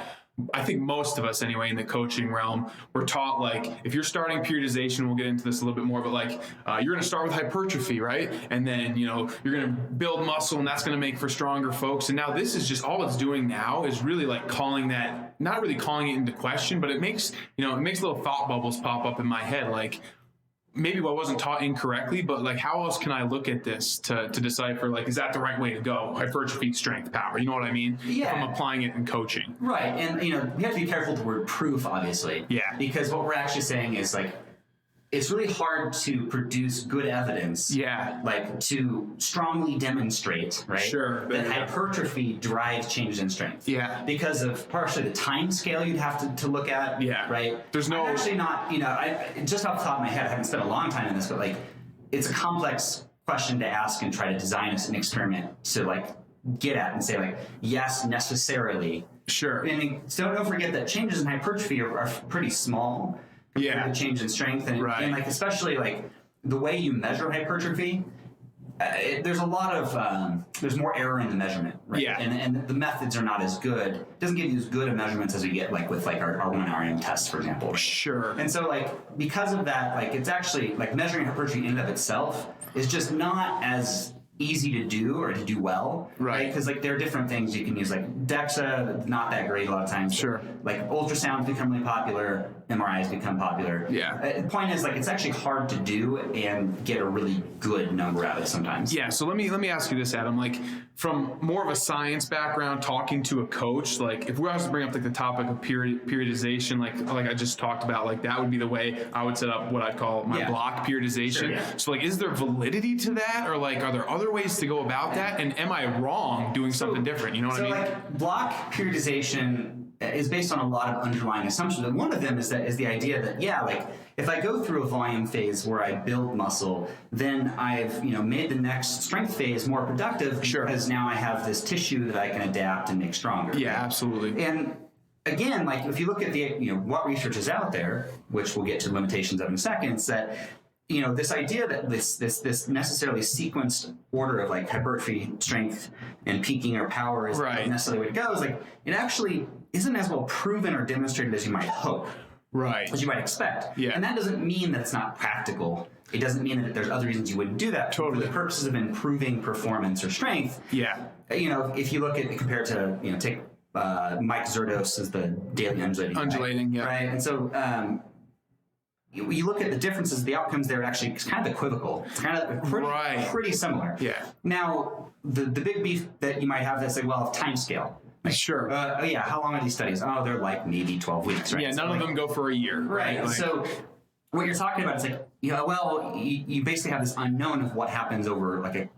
I think most of us anyway in the coaching realm, we're taught like if you're starting periodization, we'll get into this a little bit more, but like you're going to start with hypertrophy, right? And then you're going to build muscle, and that's going to make for stronger folks. And now this is just all it's doing now is really like calling that, not really calling it into question, but it makes little thought bubbles pop up in my head, like maybe I wasn't taught incorrectly, but like how else can I look at this to decipher like, is that the right way to go? Hypertrophy, strength, power. You know what I mean? Yeah. If I'm applying it in coaching. Right. And we have to be careful with the word proof, obviously. Yeah. Because what we're actually saying is like, it's really hard to produce good evidence. Yeah. Like to strongly demonstrate, right? Sure. That hypertrophy drives changes in strength. Yeah. Because of partially the time scale you'd have to look at. Yeah. Right. I'm actually not, just off the top of my head, I haven't spent a long time in this, but like, it's a complex question to ask and try to design an experiment to like get at and say like, yes, necessarily. Sure. And so don't forget that changes in hypertrophy are pretty small. The change in strength and like especially like the way you measure hypertrophy, there's a lot of there's more error in the measurement, right? Yeah. And the methods are not as good. It doesn't give you as good of measurements as we get like with like our 1RM tests, for example. Sure. And so like because of that, like it's actually like measuring hypertrophy in and of itself is just not as easy to do or to do well, right? Because like there are different things you can use, like DEXA, not that great a lot of times. Sure. Like ultrasounds become really popular, MRIs become popular. Yeah. The point is, like, it's actually hard to do and get a really good number out of it sometimes. Yeah. So let me ask you this, Adam. Like, from more of a science background, talking to a coach, like if we were to bring up like the topic of periodization, like I just talked about, like that would be the way I would set up what I'd call my block periodization. Sure, yeah. So like, is there validity to that, or like, are there other ways to go about that? And am I wrong doing something different? You know what I mean? So like block periodization is based on a lot of underlying assumptions. And one of them is the idea that, like if I go through a volume phase where I build muscle, then I've, made the next strength phase more productive because now I have this tissue that I can adapt and make stronger. Yeah, absolutely. And again, like if you look at the, what research is out there, which we'll get to limitations of in a second, it's that, this idea that this necessarily sequenced order of like hypertrophy, strength, and peaking or power is not necessarily what it goes. Like it actually isn't as well proven or demonstrated as you might hope. Right. As you might expect. Yeah. And that doesn't mean that it's not practical. It doesn't mean that there's other reasons you wouldn't do that. Totally. For the purposes of improving performance or strength. Yeah. If you look at it compared to, take Mike Zerdos as the daily undulating. Yeah. Right. And so, you look at the differences, the outcomes there, actually it's kind of equivocal. It's kind of pretty similar. Yeah. Now, the big beef that you might have that's like, well, time scale. Like, sure. How long are these studies? Oh, they're like maybe 12 weeks, right? Yeah, none of them go for a year. Right. Like, so what you're talking about is like, you basically have this unknown of what happens over like an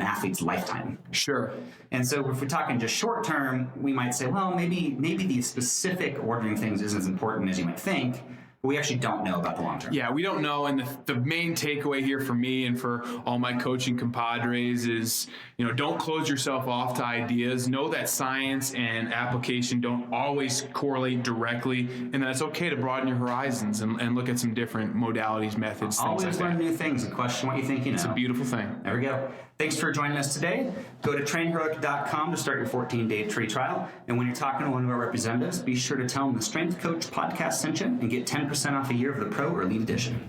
athlete's lifetime. Sure. And so if we're talking just short term, we might say, well, maybe these specific ordering things isn't as important as you might think. We actually don't know about the long term. Yeah, we don't know. And the main takeaway here for me and for all my coaching compadres is, don't close yourself off to ideas. Know that science and application don't always correlate directly, and that it's okay to broaden your horizons and look at some different modalities, methods, always things like learn that. New things and question what you think you know. It's a beautiful thing. There we go. Thanks for joining us today. Go to trainheroic.com to start your 14-day free trial. And when you're talking to one of our representatives, be sure to tell them the Strength Coach podcast sent you and get 10% off a year of the Pro or Elite Edition.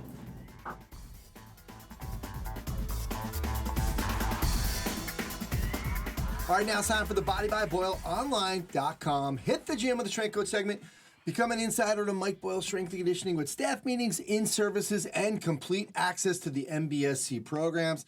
All right, now it's time for the Body by Boyle online.com. Hit the gym with the Strength Coach segment. Become an insider to Mike Boyle Strength and Conditioning with staff meetings, in-services, and complete access to the MBSC programs.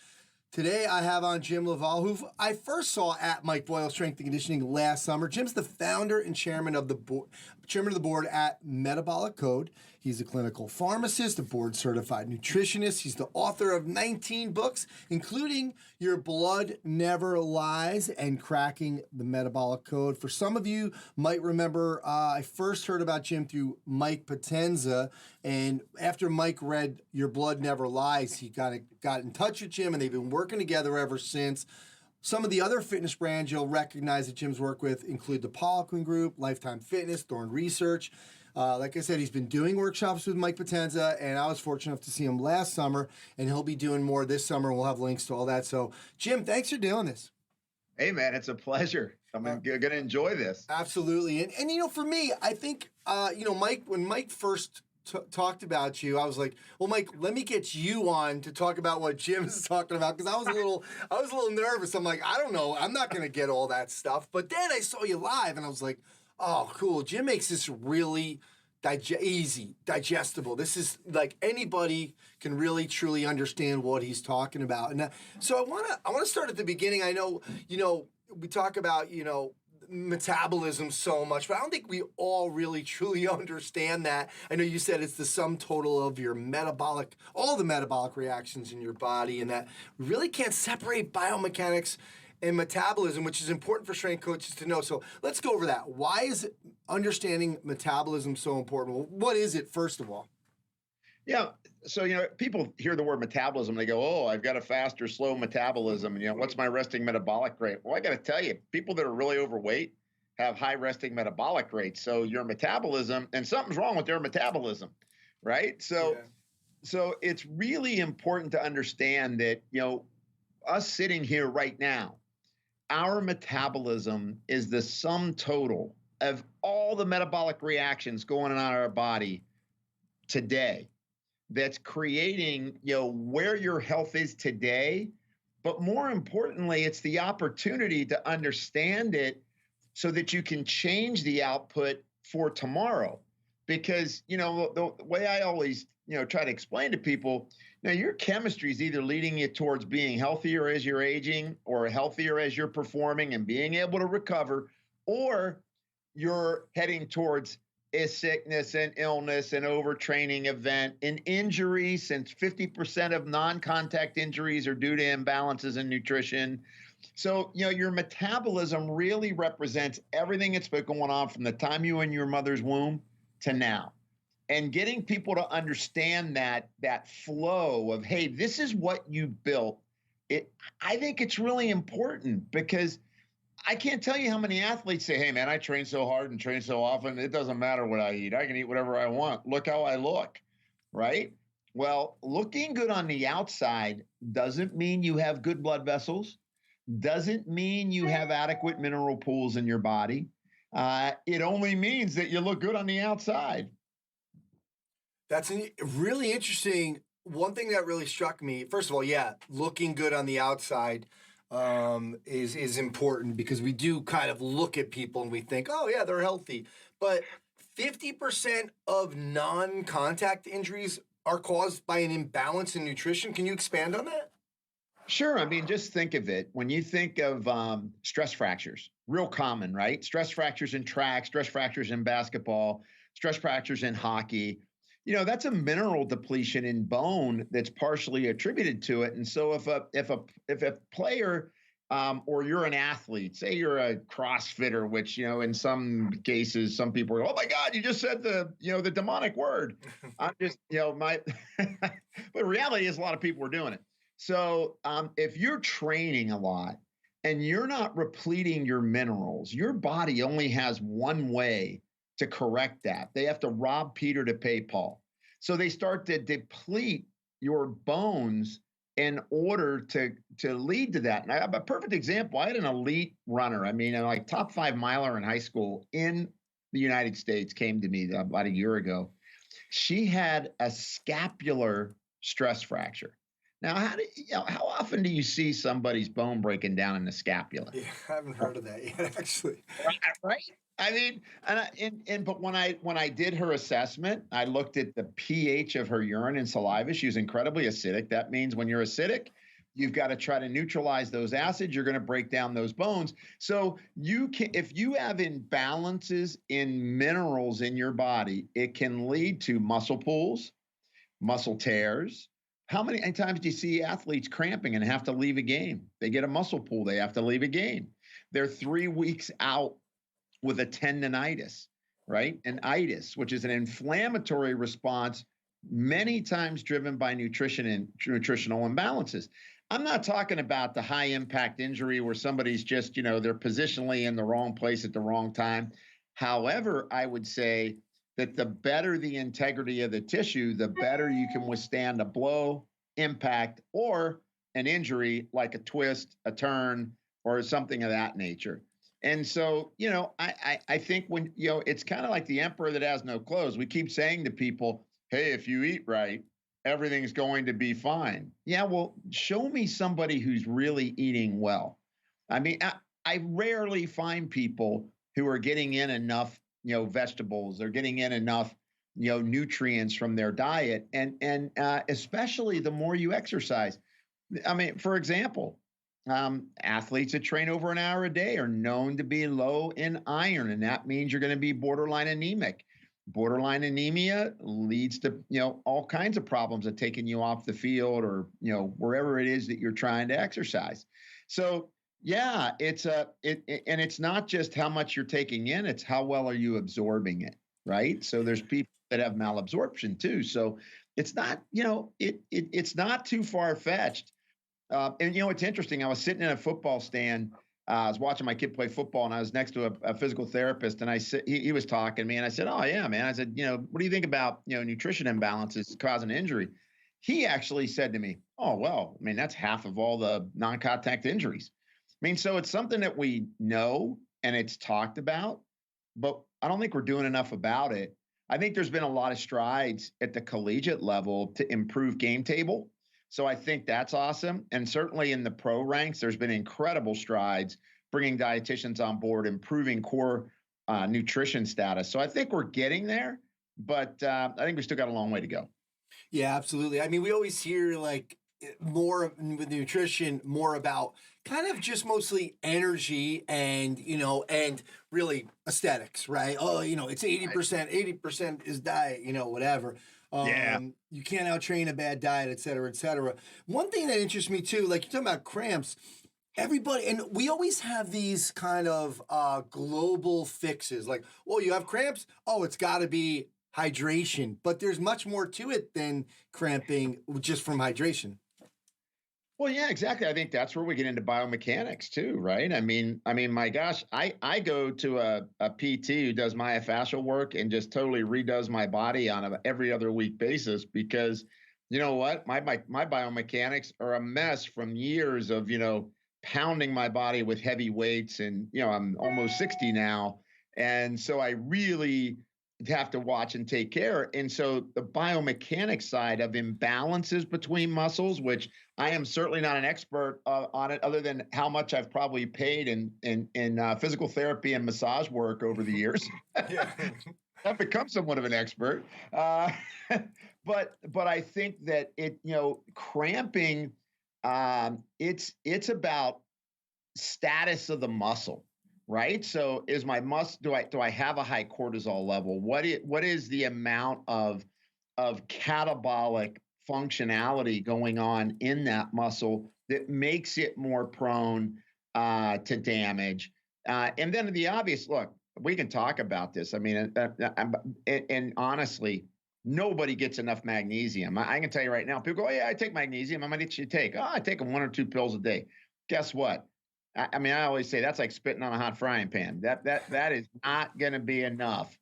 Today, I have on Jim LaValle, who I first saw at Mike Boyle Strength and Conditioning last summer. Jim's the founder and chairman of the board at Metabolic Code. He's a clinical pharmacist, a board-certified nutritionist. He's the author of 19 books, including Your Blood Never Lies and Cracking the Metabolic Code. For some of you might remember, I first heard about Jim through Mike Potenza, and after Mike read Your Blood Never Lies, he got in touch with Jim, and they've been working together ever since. Some of the other fitness brands you'll recognize that Jim's worked with include the Poliquin Group, Lifetime Fitness, Thorne Research. Like I said, he's been doing workshops with Mike Potenza, and I was fortunate enough to see him last summer, and he'll be doing more this summer. We'll have links to all that. So, Jim, thanks for doing this. Hey, man, it's a pleasure. I'm going to enjoy this. Absolutely. And for me, I think, Mike, when Mike first talked about you, I was like, well, Mike, let me get you on to talk about what Jim is talking about, because I was a little nervous. I'm like, I don't know, I'm not going to get all that stuff. But then I saw you live, and I was like, oh, cool. Jim makes this really easy, digestible. This is like anybody can really truly understand what he's talking about. And so I want to start at the beginning. I know, we talk about, metabolism so much, but I don't think we all really truly understand that. I know you said it's the sum total of your all the metabolic reactions in your body, and that we really can't separate biomechanics and metabolism, which is important for strength coaches to know. So let's go over that. Why is understanding metabolism so important? Well, what is it, first of all? Yeah. So, people hear the word metabolism, they go, oh, I've got a fast or slow metabolism. What's my resting metabolic rate? Well, I got to tell you, people that are really overweight have high resting metabolic rates. So your metabolism, and something's wrong with their metabolism, right? So it's really important to understand that, us sitting here right now, our metabolism is the sum total of all the metabolic reactions going on in our body today. That's creating, where your health is today But more importantly, it's the opportunity to understand it so that you can change the output for tomorrow. Because, the way I always, try to explain to people, your chemistry is either leading you towards being healthier as you're aging or healthier as you're performing and being able to recover, or you're heading towards a sickness and illness and overtraining event and injury, since 50% of non-contact injuries are due to imbalances in nutrition. So, your metabolism really represents everything that's been going on from the time you were in your mother's womb to now. And getting people to understand that flow of, hey, this is what you built. I think it's really important, because I can't tell you how many athletes say, hey, man, I train so hard and train so often, it doesn't matter what I eat. I can eat whatever I want. Look how I look, right? Well, looking good on the outside doesn't mean you have good blood vessels, doesn't mean you have adequate mineral pools in your body. It only means that you look good on the outside. That's really interesting. One thing that really struck me, first of all, looking good on the outside is important, because we do kind of look at people and we think, oh, yeah, they're healthy. But 50% of non-contact injuries are caused by an imbalance in nutrition. Can you expand on that? Sure. I mean, just think of it. When you think of stress fractures, real common, right? Stress fractures in track, stress fractures in basketball, stress fractures in hockey. That's a mineral depletion in bone that's partially attributed to it. And so if a player or you're an athlete, say you're a CrossFitter, which, in some cases, some people are, oh my God, you just said the demonic word. I'm just, but the reality is a lot of people are doing it. So if you're training a lot and you're not repleting your minerals, your body only has one way to correct that. They have to rob Peter to pay Paul. So they start to deplete your bones in order to lead to that. And I have a perfect example. I had an elite runner. I mean, like top 5 miler in high school in the United States came to me about a year ago. She had a scapular stress fracture. Now, how often do you see somebody's bone breaking down in the scapula? Yeah, I haven't heard of that yet, actually. Right. I mean, but when I did her assessment, I looked at the pH of her urine and saliva. She was incredibly acidic. That means when you're acidic, you've got to try to neutralize those acids. You're going to break down those bones. So if you have imbalances in minerals in your body, it can lead to muscle pulls, muscle tears. How many times do you see athletes cramping and have to leave a game? They get a muscle pull, they have to leave a game. They're 3 weeks out with a tendinitis, right? An itis, which is an inflammatory response, many times driven by nutrition and nutritional imbalances. I'm not talking about the high impact injury where somebody's just, they're positionally in the wrong place at the wrong time. However, I would say that the better the integrity of the tissue, the better you can withstand a blow, impact, or an injury like a twist, a turn, or something of that nature. And so, I think when, it's kind of like the emperor that has no clothes. We keep saying to people, hey, if you eat right, everything's going to be fine. Yeah, well, show me somebody who's really eating well. I mean, I rarely find people who are getting in enough vegetables, they're getting in enough, nutrients from their diet. And especially the more you exercise. I mean, for example, athletes that train over an hour a day are known to be low in iron. And that means you're going to be borderline anemic. Borderline anemia leads to, all kinds of problems of taking you off the field or, wherever it is that you're trying to exercise. So, yeah, and it's not just how much you're taking in, it's how well are you absorbing it, right? So there's people that have malabsorption too. So it's not, it's not too far-fetched. And it's interesting. I was sitting in a football stand. I was watching my kid play football, and I was next to a physical therapist, and he was talking to me, and I said, "Oh yeah, man." I said, "What do you think about nutrition imbalances causing injury?" He actually said to me, "Oh well, I mean that's half of all the non-contact injuries." I mean, so it's something that we know and it's talked about, but I don't think we're doing enough about it. I think there's been a lot of strides at the collegiate level to improve game table. So I think that's awesome. And certainly in the pro ranks, there's been incredible strides bringing dietitians on board, improving core nutrition status. So I think we're getting there, but I think we still got a long way to go. Yeah, absolutely. I mean, we always hear like more with nutrition, more about kind of just mostly energy and, and really aesthetics, right? Oh, it's 80% is diet, whatever. You can't out-train a bad diet, et cetera, et cetera. One thing that interests me too, like you're talking about cramps, everybody, and we always have these kind of global fixes, like, well, you have cramps? Oh, it's got to be hydration. But there's much more to it than cramping just from hydration. Well, yeah, exactly. I think that's where we get into biomechanics too, right? I mean, my gosh, I go to a PT who does myofascial work and just totally redoes my body on an every other week basis because, you know what, my biomechanics are a mess from years of, pounding my body with heavy weights, and I'm almost 60 now, and so I really have to watch and take care. And so the biomechanics side of imbalances between muscles, which I am certainly not an expert on it, other than how much I've probably paid in physical therapy and massage work over the years. I've become somewhat of an expert. But I think that cramping, it's about status of the muscle. Right. So is my muscle, do I have a high cortisol level? What is the amount of catabolic functionality going on in that muscle that makes it more prone to damage? And then the obvious, look, we can talk about this. I mean, and honestly, nobody gets enough magnesium. I can tell you right now, people go, oh, yeah, I take magnesium. How many did you take? Oh, I take 1 or 2 pills a day. Guess what? I mean, I always say that's like spitting on a hot frying pan. That is not going to be enough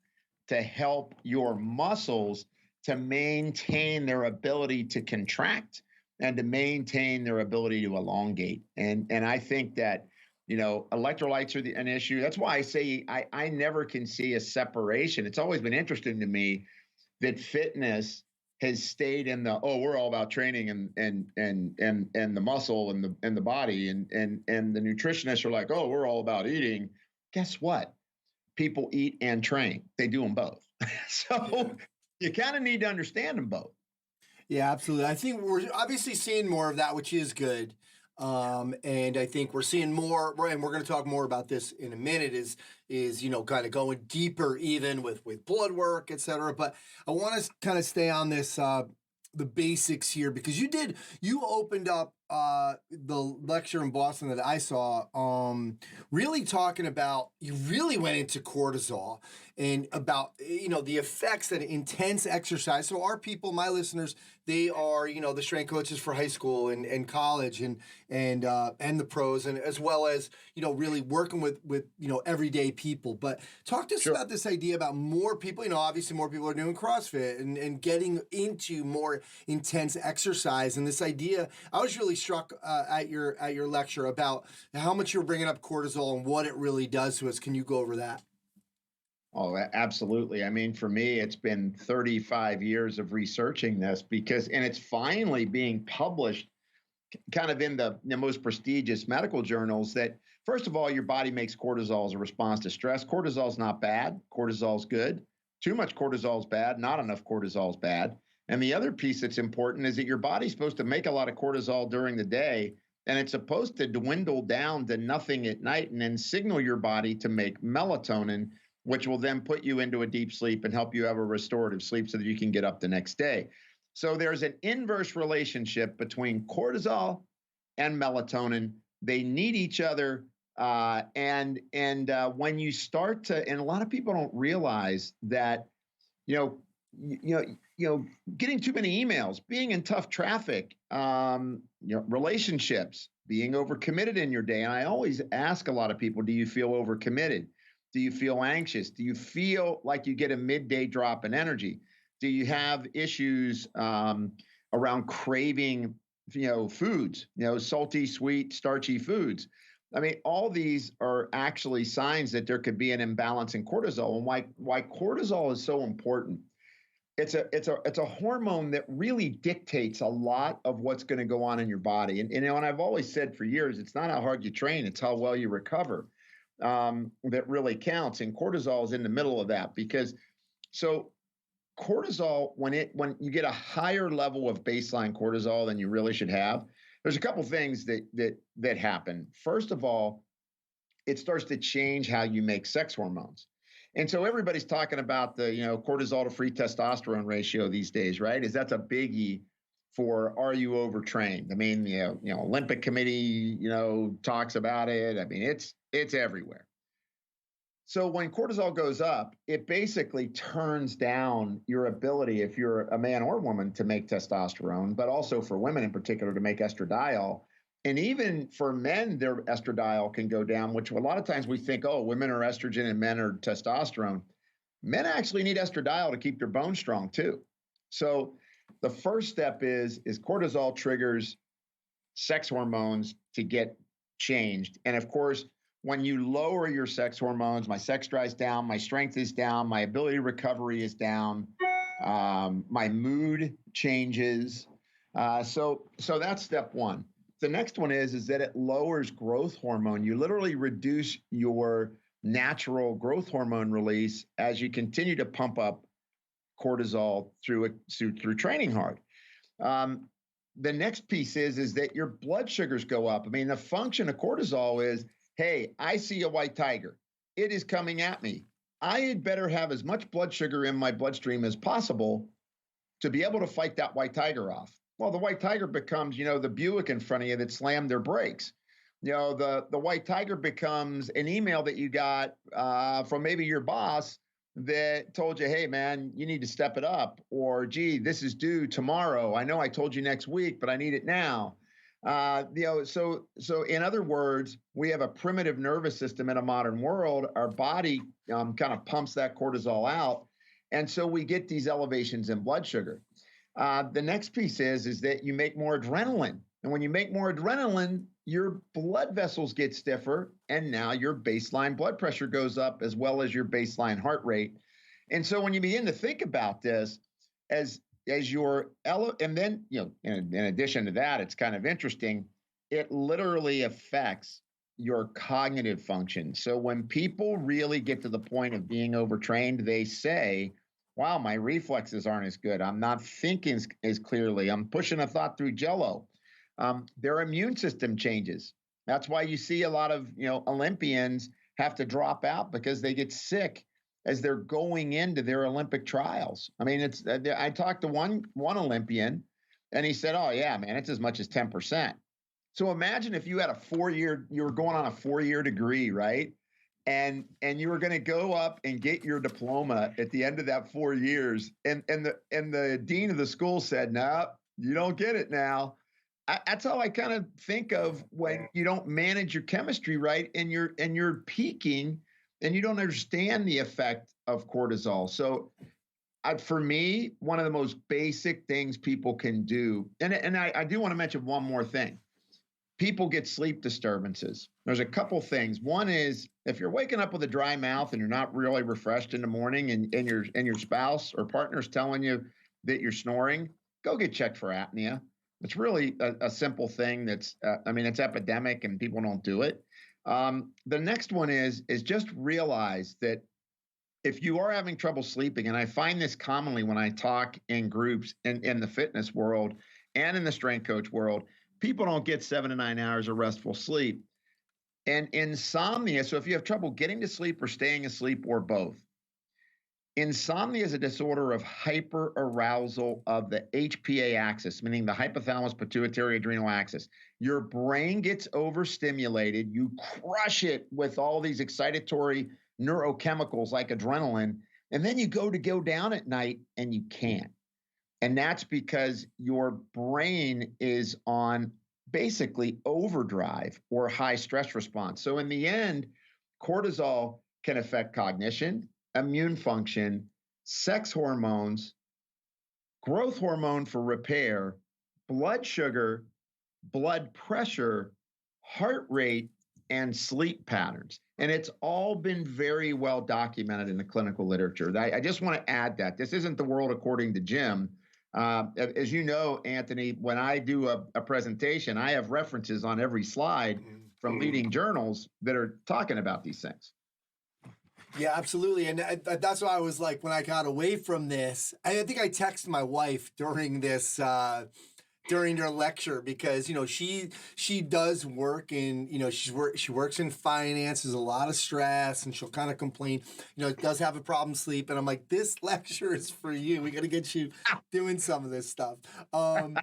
to help your muscles to maintain their ability to contract and to maintain their ability to elongate. And I think that, electrolytes are an issue. That's why I say I never can see a separation. It's always been interesting to me that fitness has stayed in we're all about training and the muscle and the body and the nutritionists are like, oh, we're all about eating. Guess what? People eat and train. They do them both. So you kind of need to understand them both. Yeah, absolutely. I think we're obviously seeing more of that, which is good. And I think we're seeing more, and we're going to talk more about this in a minute, is kind of going deeper even with blood work, et cetera. But I want to kind of stay on this, the basics here, because you opened up the lecture in Boston that I saw, really talking about, you really went into cortisol and about, the effects that intense exercise. So our people, my listeners, they are, the strength coaches for high school and college and the pros, and as well as, really working with everyday people. But talk to us about this idea about more people, obviously more people are doing CrossFit and getting into more intense exercise. And this idea, I was really struck at your lecture about how much you're bringing up cortisol and what it really does to us. Can you go over that? Oh, absolutely. I mean, for me, it's been 35 years of researching this and it's finally being published kind of in the most prestigious medical journals that, first of all, your body makes cortisol as a response to stress. Cortisol is not bad. Cortisol is good. Too much cortisol is bad. Not enough cortisol is bad. And the other piece that's important is that your body's supposed to make a lot of cortisol during the day, and it's supposed to dwindle down to nothing at night and then signal your body to make melatonin, which will then put you into a deep sleep and help you have a restorative sleep so that you can get up the next day. So there's an inverse relationship between cortisol and melatonin. They need each other. And when you start to, and a lot of people don't realize that, getting too many emails, being in tough traffic, relationships, being overcommitted in your day. And I always ask a lot of people, do you feel overcommitted? Do you feel anxious? Do you feel like you get a midday drop in energy? Do you have issues around craving, foods, salty, sweet, starchy foods? I mean, all these are actually signs that there could be an imbalance in cortisol. And why cortisol is so important it's a hormone that really dictates a lot of what's going to go on in your body. And I've always said for years, it's not how hard you train, it's how well you recover that really counts. And cortisol is in the middle of that because cortisol, when you get a higher level of baseline cortisol than you really should have, there's a couple things that happen. First of all, it starts to change how you make sex hormones. And so everybody's talking about the, cortisol to free testosterone ratio these days, right? That's a biggie for, are you overtrained? I mean, Olympic Committee, talks about it. I mean, it's everywhere. So when cortisol goes up, it basically turns down your ability, if you're a man or woman, to make testosterone, but also for women in particular to make estradiol. And even for men, their estradiol can go down, which a lot of times we think, oh, women are estrogen and men are testosterone. Men actually need estradiol to keep their bones strong too. So the first step is cortisol triggers sex hormones to get changed. And of course, when you lower your sex hormones, my sex drive's down, my strength is down, my ability to recovery is down, my mood changes. So that's step one. The next one is that it lowers growth hormone. You literally reduce your natural growth hormone release as you continue to pump up cortisol through training hard. The next piece is that your blood sugars go up. I mean, the function of cortisol is, hey, I see a white tiger. It is coming at me. I had better have as much blood sugar in my bloodstream as possible to be able to fight that white tiger off. Well, the white tiger becomes, the Buick in front of you that slammed their brakes. The white tiger becomes an email that you got from maybe your boss that told you, hey, man, you need to step it up. Or, gee, this is due tomorrow. I know I told you next week, but I need it now. So in other words, we have a primitive nervous system in a modern world. Our body kind of pumps that cortisol out. And so we get these elevations in blood sugar. The next piece is that you make more adrenaline. And when you make more adrenaline, your blood vessels get stiffer. And now your baseline blood pressure goes up as well as your baseline heart rate. And so when you begin to think about this as your, and then, in addition to that, it's kind of interesting. It literally affects your cognitive function. So when people really get to the point of being overtrained, they say, wow, my reflexes aren't as good. I'm not thinking as clearly. I'm pushing a thought through jello. Their immune system changes. That's why you see a lot of, Olympians have to drop out because they get sick as they're going into their Olympic trials. I mean, I talked to one Olympian and he said, oh yeah, man, it's as much as 10%. So imagine if you had you were going on a 4-year degree, right? And you were going to go up and get your diploma at the end of that 4 years. And the dean of the school said, no, you don't get it now. That's how I kind of think of when you don't manage your chemistry right and you're peaking and you don't understand the effect of cortisol. So for me, one of the most basic things people can do, and I do want to mention one more thing. People get sleep disturbances. There's a couple things. One is if you're waking up with a dry mouth and you're not really refreshed in the morning and your spouse or partner's telling you that you're snoring, go get checked for apnea. It's really a simple thing that's, it's epidemic and people don't do it. The next one is just realize that if you are having trouble sleeping, and I find this commonly when I talk in groups in the fitness world and in the strength coach world, people don't get 7 to 9 hours of restful sleep. And insomnia, so if you have trouble getting to sleep or staying asleep or both, insomnia is a disorder of hyperarousal of the HPA axis, meaning the hypothalamus pituitary adrenal axis. Your brain gets overstimulated. You crush it with all these excitatory neurochemicals like adrenaline, and then you go down at night and you can't. And that's because your brain is on basically overdrive or high stress response. So in the end, cortisol can affect cognition, immune function, sex hormones, growth hormone for repair, blood sugar, blood pressure, heart rate, and sleep patterns. And it's all been very well documented in the clinical literature. I just want to add that this isn't the world according to Jim. As you know, Anthony, when I do a presentation, I have references on every slide from leading journals that are talking about these things. Yeah, absolutely. And that's why I was like, when I got away from this, I think I texted my wife during this, during your lecture, because, you know, she does work in, you know, she works in finance, there's a lot of stress, and she'll kind of complain, you know, does have a problem sleep. And I'm like, this lecture is for you. We got to get you doing some of this stuff. So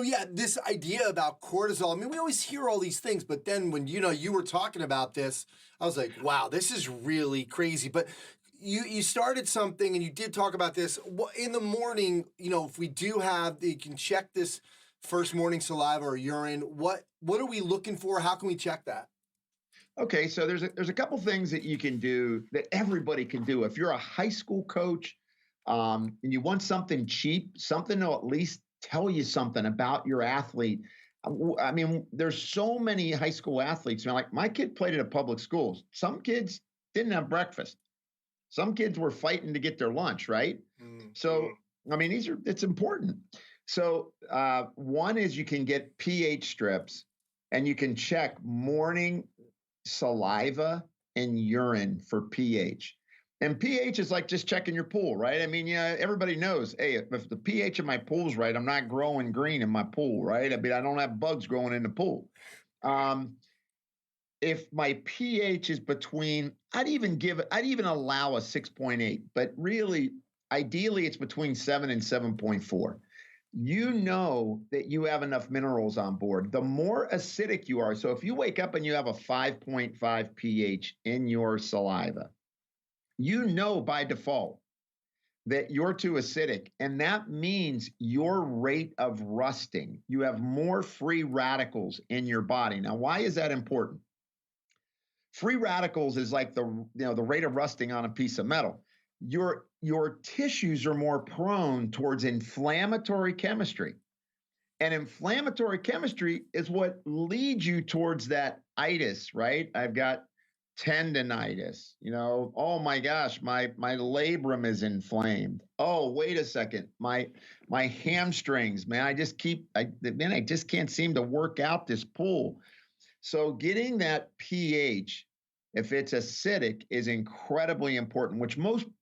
yeah, this idea about cortisol, I mean, we always hear all these things, but then when, you know, you were talking about this, I was like, wow, this is really crazy. But you started something, and you did talk about this in the morning. You know, if we do have, you can check this first morning saliva or urine. What are we looking for? How can we check that? Okay, so there's a couple things that you can do that everybody can do. If you're a high school coach, and you want something cheap, something to at least tell you something about your athlete. I mean, there's so many high school athletes. You know, like my kid played at a public school. Some kids didn't have breakfast. Some kids were fighting to get their lunch, right? Mm-hmm. So, I mean, it's important. So one is you can get pH strips, and you can check morning saliva and urine for pH. And pH is like just checking your pool, right? I mean, yeah, everybody knows, hey, if the pH of my pool's right, I'm not growing green in my pool, right? I mean, I don't have bugs growing in the pool. If my pH is between, I'd even allow a 6.8, but really, ideally, it's between 7 and 7.4. You know that you have enough minerals on board. The more acidic you are, so if you wake up and you have a 5.5 pH in your saliva, you know by default that you're too acidic, and that means your rate of rusting. You have more free radicals in your body. Now, why is that important? Free radicals is like the rate of rusting on a piece of metal. Your tissues are more prone towards inflammatory chemistry. And inflammatory chemistry is what leads you towards that itis, right? I've got tendinitis, you know, oh my gosh, my labrum is inflamed. Oh, wait a second, my hamstrings, man, I just can't seem to work out this pull. So getting that pH, if it's acidic, is incredibly important,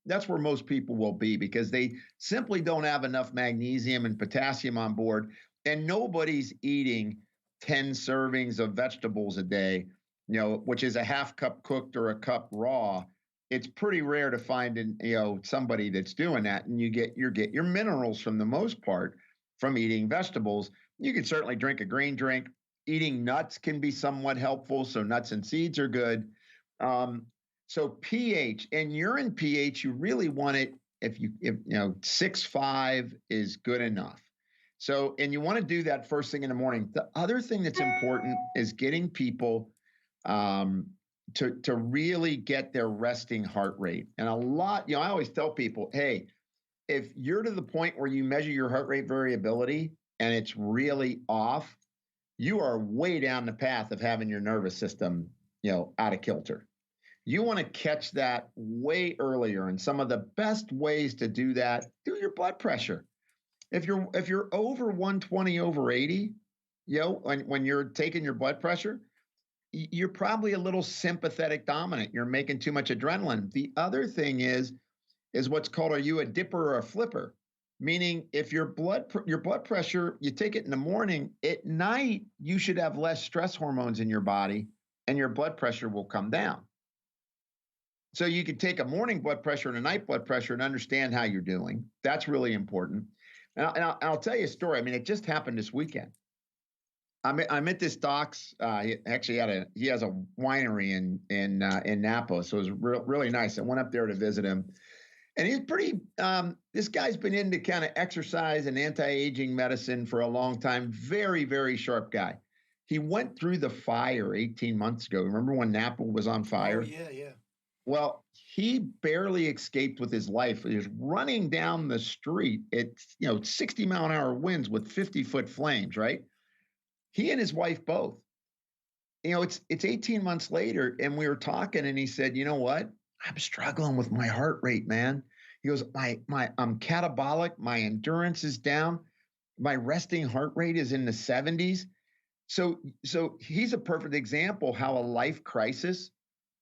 that's where most people will be, because they simply don't have enough magnesium and potassium on board, and nobody's eating 10 servings of vegetables a day, you know, which is a half cup cooked or a cup raw. It's pretty rare to find somebody that's doing that, and you get your minerals from the most part from eating vegetables. You can certainly drink a green drink. Eating nuts can be somewhat helpful, so nuts and seeds are good. So pH and urine pH, you really want it if 6.5 is good enough. So, and you want to do that first thing in the morning. The other thing that's important is getting people to really get their resting heart rate. And a lot, I always tell people, hey, if you're to the point where you measure your heart rate variability and it's really off, you are way down the path of having your nervous system, out of kilter. You want to catch that way earlier. And some of the best ways to do that, do your blood pressure. If you're over 120 over 80, when you're taking your blood pressure, you're probably a little sympathetic dominant. You're making too much adrenaline. The other thing is what's called, are you a dipper or a flipper? Meaning if your blood pressure, you take it in the morning, at night, you should have less stress hormones in your body and your blood pressure will come down. So you can take a morning blood pressure and a night blood pressure and understand how you're doing. That's really important. And I'll tell you a story. I mean, it just happened this weekend. I'm at this doc's. He has a winery in Napa, so it was really nice. I went up there to visit him, and he's pretty. This guy's been into kind of exercise and anti-aging medicine for a long time. Very, very sharp guy. He went through the fire 18 months ago. Remember when Napa was on fire? Oh, yeah. Well, he barely escaped with his life. He was running down the street at 60-mile-an-hour winds with 50-foot flames, right? He and his wife both. it's 18 months later, and we were talking, and he said, you know what? I'm struggling with my heart rate, man. He goes, I'm catabolic, my endurance is down, my resting heart rate is in the 70s. So he's a perfect example how a life crisis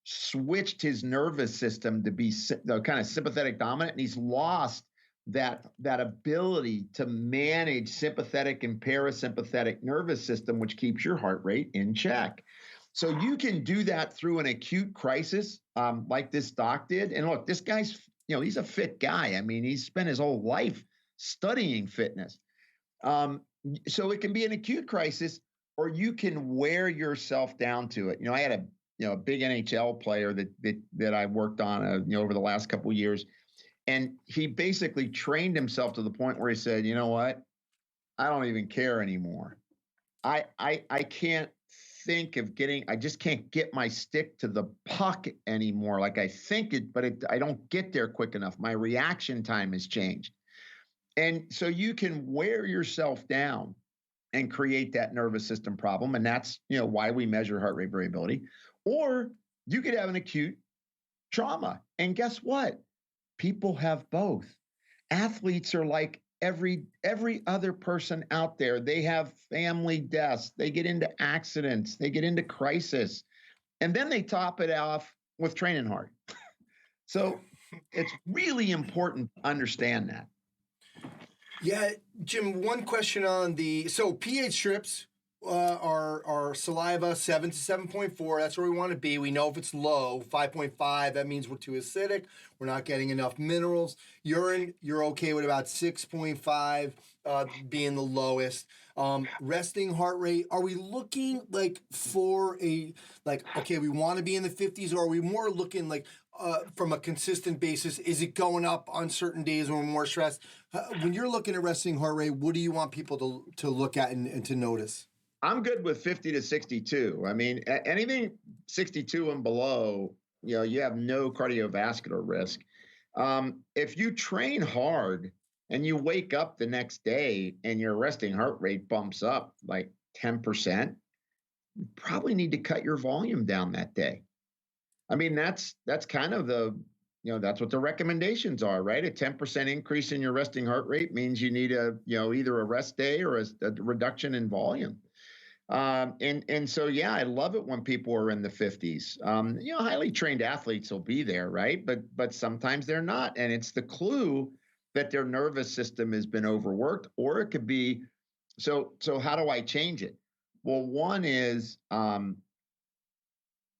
switched his nervous system to be kind of sympathetic dominant, and he's lost that ability to manage sympathetic and parasympathetic nervous system, which keeps your heart rate in check. So you can do that through an acute crisis, like this doc did. And look, this guy's, he's a fit guy. I mean, he's spent his whole life studying fitness. So it can be an acute crisis, or you can wear yourself down to it. I had a big NHL player that I worked on, over the last couple of years. And he basically trained himself to the point where he said, you know what? I don't even care anymore. I can't think of I just can't get my stick to the puck anymore. Like I think it, but I don't get there quick enough. My reaction time has changed. And so you can wear yourself down and create that nervous system problem. And that's, why we measure heart rate variability. Or you could have an acute trauma. And guess what? People have both. Athletes are like every other person out there. They have family deaths. They get into accidents. They get into crisis. And then they top it off with training hard. So it's really important to understand that. Yeah, Jim, one question on so pH strips are saliva 7 to 7.4. That's where we want to be. We know if it's low, 5.5, that means we're too acidic. We're not getting enough minerals. Urine, you're okay with about 6.5 being the lowest. Resting heart rate, are we looking for okay, we want to be in the 50s, or are we more looking from a consistent basis? Is it going up on certain days when we're more stressed? When you're looking at resting heart rate, what do you want people to look at and to notice? I'm good with 50 to 62. I mean, anything 62 and below, you have no cardiovascular risk. If you train hard and you wake up the next day and your resting heart rate bumps up like 10%, you probably need to cut your volume down that day. I mean, that's kind of that's what the recommendations are, right? A 10% increase in your resting heart rate means you need either a rest day or a reduction in volume. And so, yeah, I love it when people are in the 50s. Highly trained athletes will be there, right? But sometimes they're not. And it's the clue that their nervous system has been overworked, or it could be, so how do I change it? Well, one is,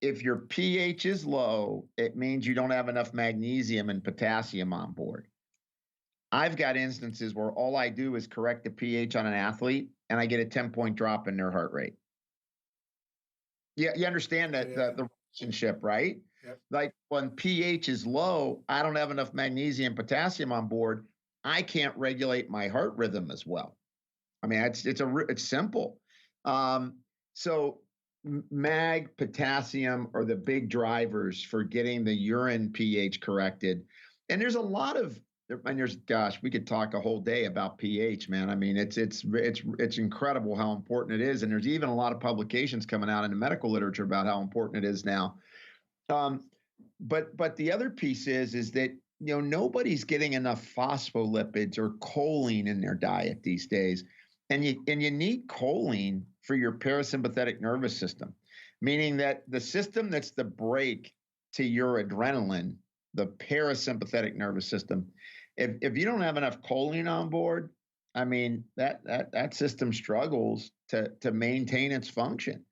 if your pH is low, it means you don't have enough magnesium and potassium on board. I've got instances where all I do is correct the pH on an athlete, and I get a 10-point drop in their heart rate. Yeah, you understand that the relationship, right? Yep. Like when pH is low, I don't have enough magnesium, potassium on board. I can't regulate my heart rhythm as well. I mean, it's simple. So mag, potassium are the big drivers for getting the urine pH corrected. And there's a lot of, we could talk a whole day about pH, man. I mean, it's incredible how important it is. And there's even a lot of publications coming out in the medical literature about how important it is now. But the other piece is that, nobody's getting enough phospholipids or choline in their diet these days. And you need choline for your parasympathetic nervous system, meaning that the system that's the brake to your adrenaline, the parasympathetic nervous system, if you don't have enough choline on board, I mean, that system struggles to maintain its function.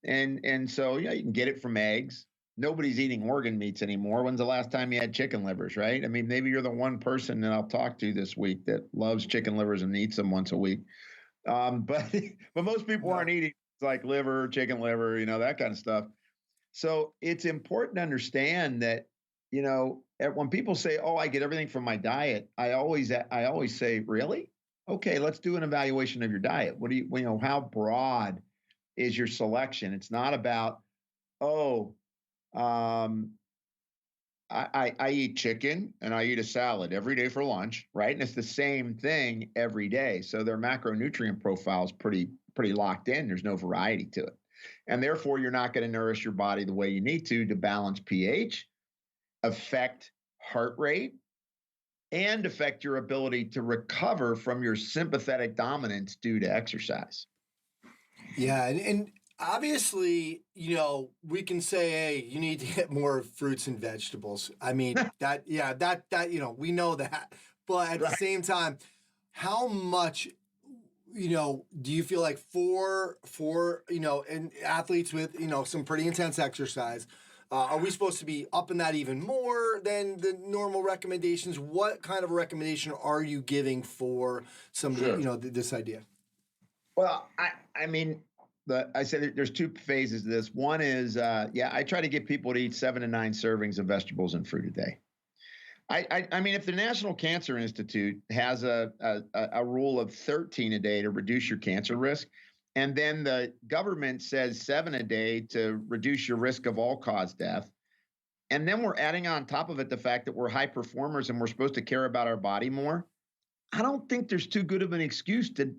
And so, you can get it from eggs. Nobody's eating organ meats anymore. When's the last time you had chicken livers, right? I mean, maybe you're the one person that I'll talk to this week that loves chicken livers and eats them once a week. But most people aren't eating like liver, chicken liver, that kind of stuff. So it's important to understand that, when people say, "Oh, I get everything from my diet," I always say, "Really? Okay, let's do an evaluation of your diet. What do you how broad is your selection?" It's not about, I eat chicken and I eat a salad every day for lunch, right? And it's the same thing every day. So their macronutrient profile is pretty locked in. There's no variety to it. And therefore, you're not going to nourish your body the way you need to balance pH, affect heart rate, and affect your ability to recover from your sympathetic dominance due to exercise. Yeah. And obviously, we can say, hey, you need to get more fruits and vegetables. I mean, that, we know that. But at the same time, how much, do you feel like for and athletes with, some pretty intense exercise, are we supposed to be upping that even more than the normal recommendations? What kind of a recommendation are you giving for some, this idea? Well, I mean, I said there's two phases to this. One is, I try to get people to eat 7 to 9 servings of vegetables and fruit a day. I mean, if the National Cancer Institute has a rule of 13 a day to reduce your cancer risk, and then the government says 7 a day to reduce your risk of all-cause death, and then we're adding on top of it the fact that we're high performers and we're supposed to care about our body more, I don't think there's too good of an excuse to,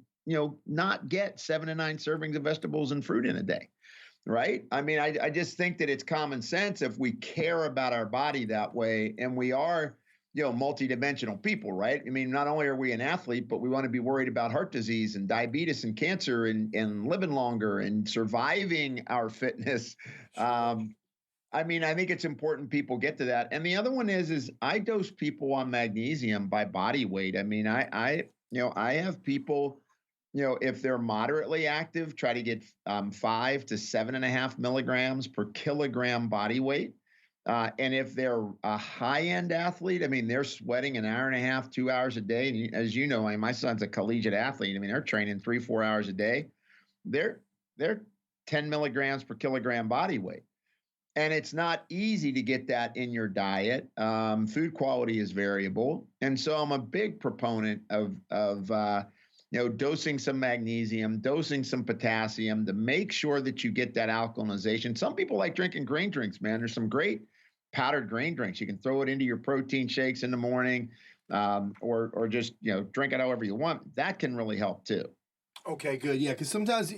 not get 7 to 9 servings of vegetables and fruit in a day, right? I mean, I just think that it's common sense if we care about our body that way, and we are, multidimensional people, right? I mean, not only are we an athlete, but we want to be worried about heart disease and diabetes and cancer and living longer and surviving our fitness. I mean, I think it's important people get to that. And the other one is I dose people on magnesium by body weight. I mean, I have people, if they're moderately active, try to get 5 to 7.5 milligrams per kilogram body weight. And if they're a high-end athlete, I mean, they're sweating an hour and a half, 2 hours a day. And as you know, I mean, my son's a collegiate athlete. I mean, they're training 3-4 hours a day. They're 10 milligrams per kilogram body weight. And it's not easy to get that in your diet. Food quality is variable. And so I'm a big proponent of dosing some magnesium, dosing some potassium to make sure that you get that alkalinization. Some people like drinking grain drinks, man. There's some great powdered grain drinks. You can throw it into your protein shakes in the morning, or just, drink it however you want. That can really help too. Okay, good. Yeah, because sometimes,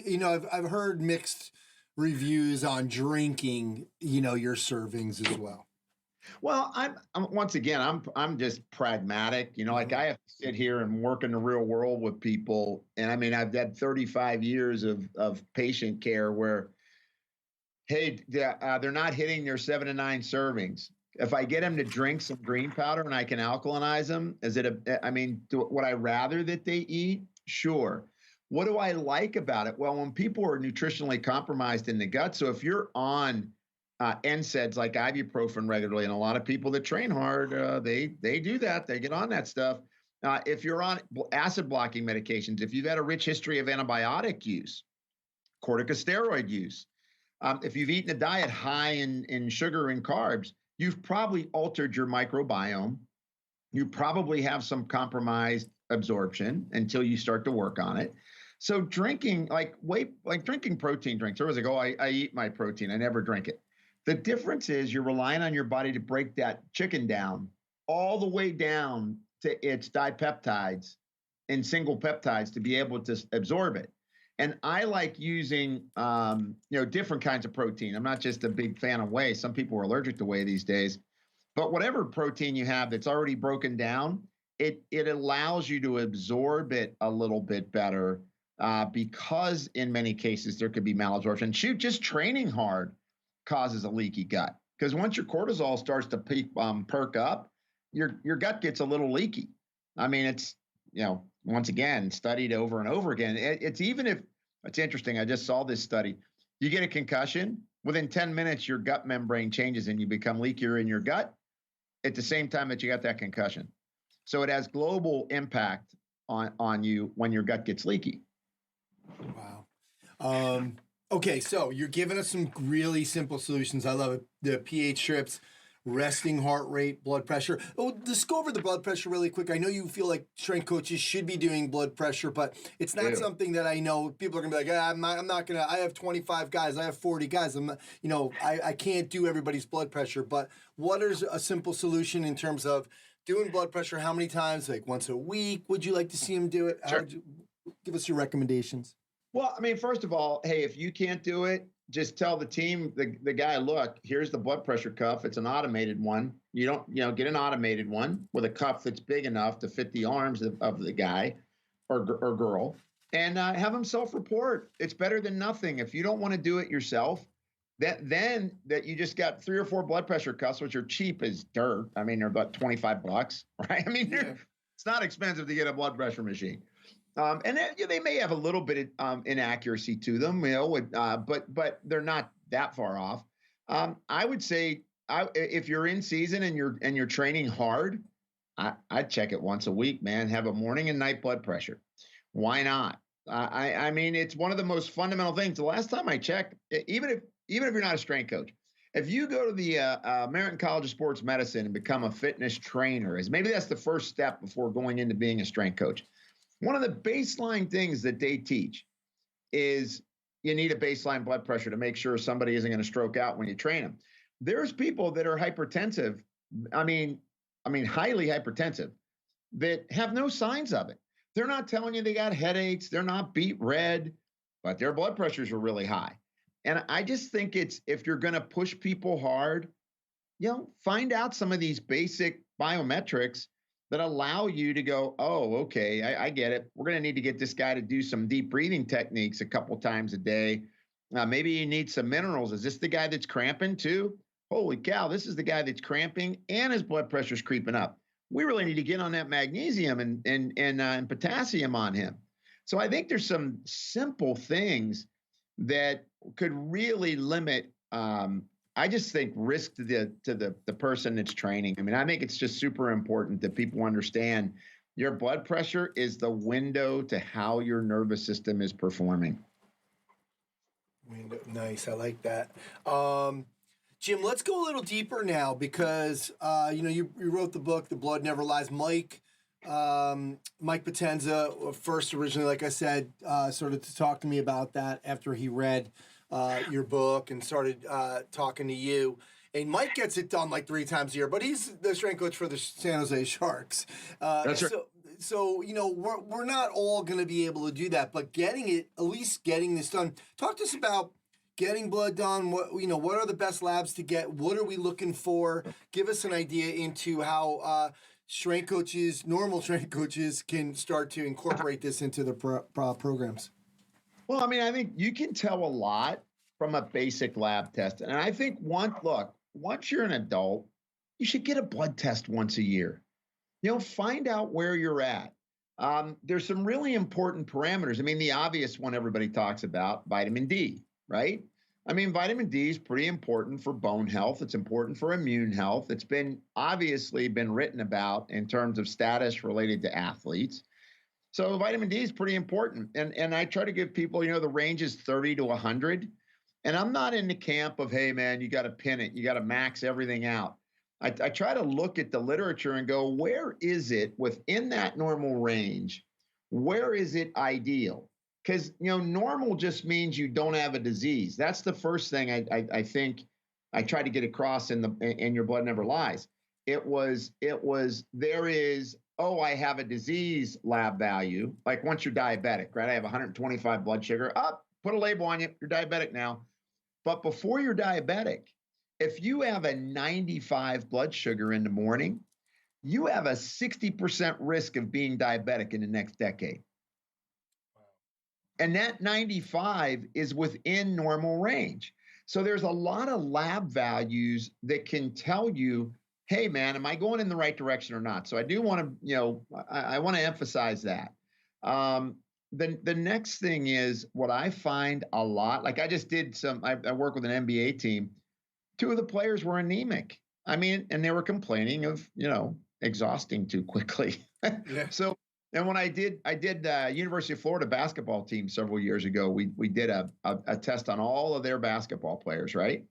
I've heard mixed reviews on drinking, your servings as well. Well, I'm once again, I'm just pragmatic. Like I have to sit here and work in the real world with people. And I mean, I've had 35 years of patient care where, hey, they're not hitting their 7 to 9 servings. If I get them to drink some green powder and I can alkalinize them, would I rather that they eat? Sure. What do I like about it? Well, when people are nutritionally compromised in the gut, so if you're on NSAIDs like ibuprofen regularly, and a lot of people that train hard, they do that. They get on that stuff. If you're on acid blocking medications, if you've had a rich history of antibiotic use, corticosteroid use, if you've eaten a diet high in sugar and carbs, you've probably altered your microbiome. You probably have some compromised absorption until you start to work on it. So drinking, drinking protein drinks, there was I eat my protein. I never drink it. The difference is you're relying on your body to break that chicken down all the way down to its dipeptides and single peptides to be able to absorb it. And I like using, different kinds of protein. I'm not just a big fan of whey. Some people are allergic to whey these days. But whatever protein you have that's already broken down, it allows you to absorb it a little bit better because in many cases there could be malabsorption. Shoot, just training hard causes a leaky gut, because once your cortisol starts to perk up, your gut gets a little leaky. I mean, it's, once again, studied over and over again. It's even if, it's interesting, I just saw this study. You get a concussion, within 10 minutes, your gut membrane changes and you become leakier in your gut at the same time that you got that concussion. So it has global impact on you when your gut gets leaky. Wow. Okay, so you're giving us some really simple solutions. I love it. The pH strips, resting heart rate, blood pressure. Oh, let's go over the blood pressure really quick. I know you feel like strength coaches should be doing blood pressure, but it's not something that I know people are going to be like, I'm not going to, I have 25 guys, I have 40 guys. I'm not, I can't do everybody's blood pressure, but what is a simple solution in terms of doing blood pressure? How many times? Like once a week? Would you like to see them do it? Sure. Give us your recommendations. Well, I mean, first of all, hey, if you can't do it, just tell the team, the guy, look, here's the blood pressure cuff. It's an automated one. You don't, get an automated one with a cuff that's big enough to fit the arms of the guy or girl, and have them self-report. It's better than nothing. If you don't want to do it yourself, then you just got 3 or 4 blood pressure cuffs, which are cheap as dirt. I mean, they're about $25, right? I mean, it's not expensive to get a blood pressure machine. And they may have a little bit of inaccuracy to them, but they're not that far off. I would say if you're in season and you're training hard, I'd check it once a week, man. Have a morning and night blood pressure. Why not? I mean, it's one of the most fundamental things. The last time I checked, even if you're not a strength coach, if you go to the American College of Sports Medicine and become a fitness trainer, maybe that's the first step before going into being a strength coach. One of the baseline things that they teach is you need a baseline blood pressure to make sure somebody isn't going to stroke out when you train them. There's people that are hypertensive. I mean, highly hypertensive that have no signs of it. They're not telling you they got headaches. They're not beet red, but their blood pressures are really high. And I just think if you're going to push people hard, find out some of these basic biometrics that allow you to go, oh, okay, I get it. We're going to need to get this guy to do some deep breathing techniques a couple times a day. Maybe you need some minerals. Is this the guy that's cramping too? Holy cow, this is the guy that's cramping and his blood pressure's creeping up. We really need to get on that magnesium and potassium on him. So I think there's some simple things that could really limit I just think risk to the person that's training. I mean, I think it's just super important that people understand your blood pressure is the window to how your nervous system is performing. Nice. I like that. Jim, let's go a little deeper now because, you wrote the book, The Blood Never Lies. Mike Potenza first originally, like I said, started to talk to me about that after he read your book and started talking to you. And Mike gets it done like 3 times a year, but he's the strength coach for the San Jose Sharks. That's right. So we're not all going to be able to do that, but at least getting this done. Talk to us about getting blood done. What are the best labs to get? What are we looking for? Give us an idea into how normal strength coaches can start to incorporate this into their programs. Well, I mean, I think you can tell a lot from a basic lab test. And I think once you're an adult, you should get a blood test once a year. Find out where you're at. There's some really important parameters. I mean, the obvious one everybody talks about, vitamin D, right? I mean, vitamin D is pretty important for bone health. It's important for immune health. It's obviously been written about in terms of status related to athletes. So vitamin D is pretty important. And I try to give people, the range is 30 to 100. And I'm not in the camp of, hey, man, you got to pin it. You got to max everything out. I try to look at the literature and go, where is it within that normal range? Where is it ideal? Because, normal just means you don't have a disease. That's the first thing I think I try to get across in Your Blood Never Lies. There is, I have a disease lab value. Like once you're diabetic, right? I have 125 blood sugar. Put a label on you. You're diabetic now. But before you're diabetic, if you have a 95 blood sugar in the morning, you have a 60% risk of being diabetic in the next decade. And that 95 is within normal range. So there's a lot of lab values that can tell you, hey, man, am I going in the right direction or not? So I do want to, I want to emphasize that. The next thing is what I find a lot, like I just did I work with an NBA team. 2 of the players were anemic. I mean, and they were complaining of, exhausting too quickly. Yeah. So, and when I did University of Florida basketball team several years ago, we did a test on all of their basketball players, right?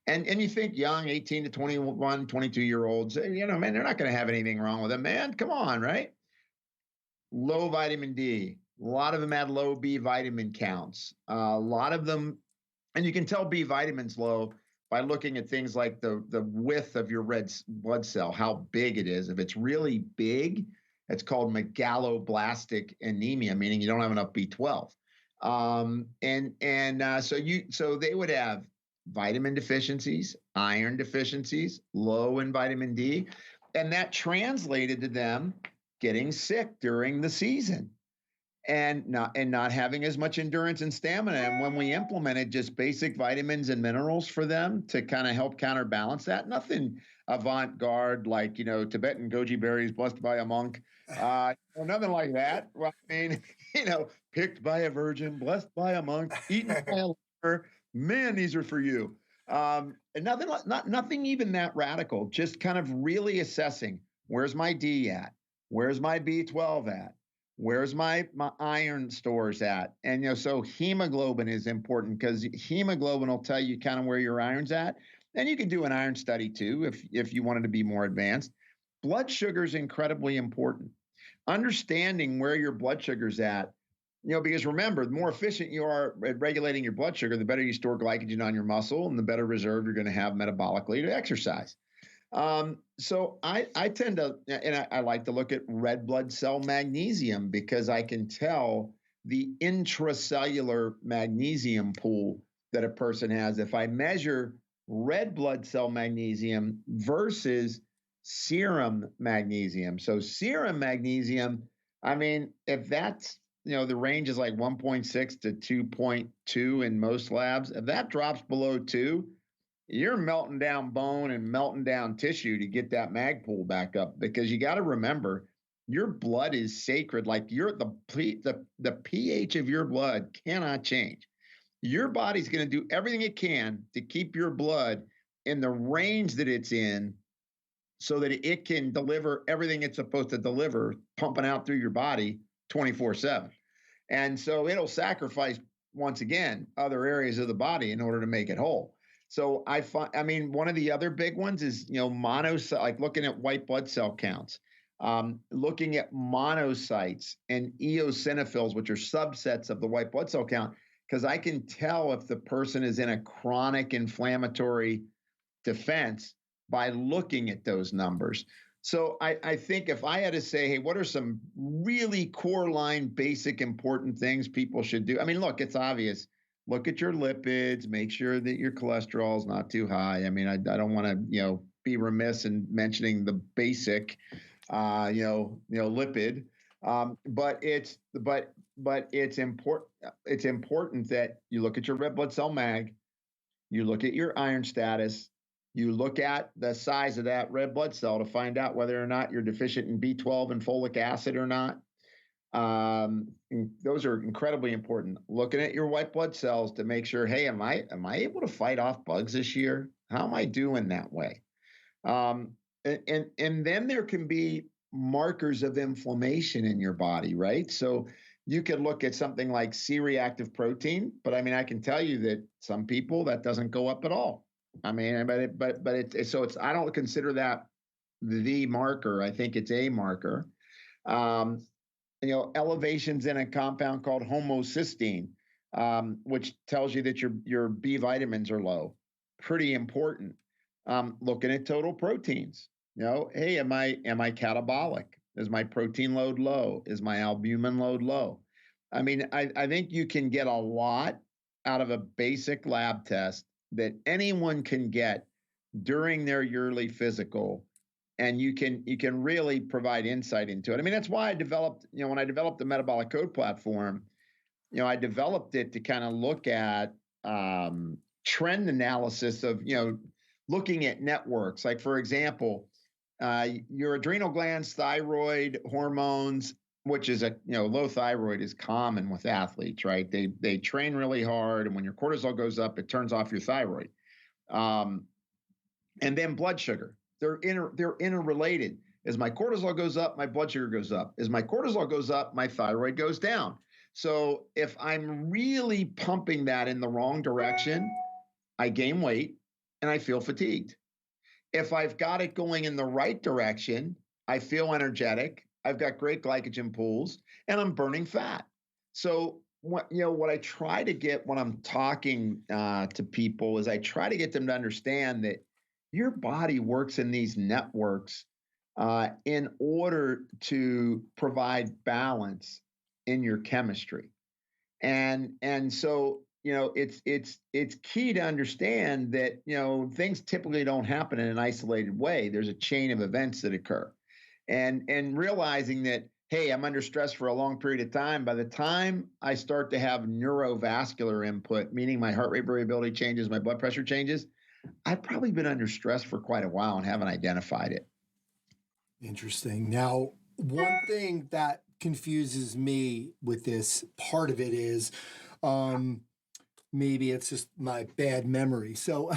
And you think young, 18 to 21, 22-year-olds, man, they're not going to have anything wrong with them, man. Come on, right? Low vitamin D. A lot of them had low B vitamin counts. A lot of them, and you can tell B vitamin's low by looking at things like the width of your red blood cell, how big it is. If it's really big, it's called megaloblastic anemia, meaning you don't have enough B12. So they would have vitamin deficiencies, iron deficiencies, low in vitamin D, and that translated to them getting sick during the season and not having as much endurance and stamina. And when we implemented just basic vitamins and minerals for them to kind of help counterbalance that, nothing avant-garde like, Tibetan goji berries blessed by a monk, nothing like that. Well, I mean, picked by a virgin, blessed by a monk, eaten by a leper. Man, these are for you. And nothing even that radical, just kind of really assessing, where's my D at? Where's my B12 at? Where's my iron stores at? And, so hemoglobin is important because hemoglobin will tell you kind of where your iron's at. And you can do an iron study too, if you wanted to be more advanced. Blood sugar is incredibly important. Understanding where your blood sugar's at, because remember, the more efficient you are at regulating your blood sugar, the better you store glycogen on your muscle and the better reserve you're going to have metabolically to exercise. So I tend to, and I like to look at red blood cell magnesium because I can tell the intracellular magnesium pool that a person has. If I measure red blood cell magnesium versus serum magnesium. So serum magnesium, I mean, if that's, the range is like 1.6 to 2.2 in most labs. If that drops below 2, you're melting down bone and melting down tissue to get that mag pool back up, because you got to remember your blood is sacred. Like the pH of your blood cannot change. Your body's going to do everything it can to keep your blood in the range that it's in so that it can deliver everything it's supposed to deliver, pumping out through your body 24/7. And so it'll sacrifice, once again, other areas of the body in order to make it whole. So one of the other big ones is, monocyte, like looking at white blood cell counts, looking at monocytes and eosinophils, which are subsets of the white blood cell count, because I can tell if the person is in a chronic inflammatory defense by looking at those numbers. So I think if I had to say, hey, what are some really core line, basic, important things people should do? I mean, look, it's obvious. Look at your lipids, make sure that your cholesterol is not too high. I mean, I don't want to, be remiss in mentioning the basic, lipid. But it's important. It's important that you look at your red blood cell mag, you look at your iron status, you look at the size of that red blood cell to find out whether or not you're deficient in B12 and folic acid or not. Those are incredibly important. Looking at your white blood cells to make sure, hey, am I able to fight off bugs this year? How am I doing that way? And then there can be markers of inflammation in your body, right? So you could look at something like C-reactive protein, but I mean, I can tell you that some people that doesn't go up at all. I mean, it's I don't consider that the marker. I think it's a marker. Elevations in a compound called homocysteine, which tells you that your B vitamins are low. Pretty important. Looking at total proteins. Hey, am I catabolic? Is my protein load low? Is my albumin load low? I mean, I think you can get a lot out of a basic lab test that anyone can get during their yearly physical. And you can really provide insight into it. I mean, that's why I developed, when I developed the Metabolic Code platform, I developed it to kind of look at trend analysis of, looking at networks. Like, for example, your adrenal glands, thyroid, hormones, which is low thyroid is common with athletes, right? They train really hard, and when your cortisol goes up, it turns off your thyroid. And then blood sugar. They're interrelated. As my cortisol goes up, my blood sugar goes up. As my cortisol goes up, my thyroid goes down. So if I'm really pumping that in the wrong direction, I gain weight and I feel fatigued. If I've got it going in the right direction, I feel energetic. I've got great glycogen pools and I'm burning fat. So what I try to get when I'm talking to people is I try to get them to understand that your body works in these networks in order to provide balance in your chemistry. And so, it's key to understand that, things typically don't happen in an isolated way. There's a chain of events that occur. And realizing that, hey, I'm under stress for a long period of time. By the time I start to have neurovascular input, meaning my heart rate variability changes, my blood pressure changes, I've probably been under stress for quite a while and haven't identified it. Interesting. Now, one thing that confuses me with this part of it is, maybe it's just my bad memory. So,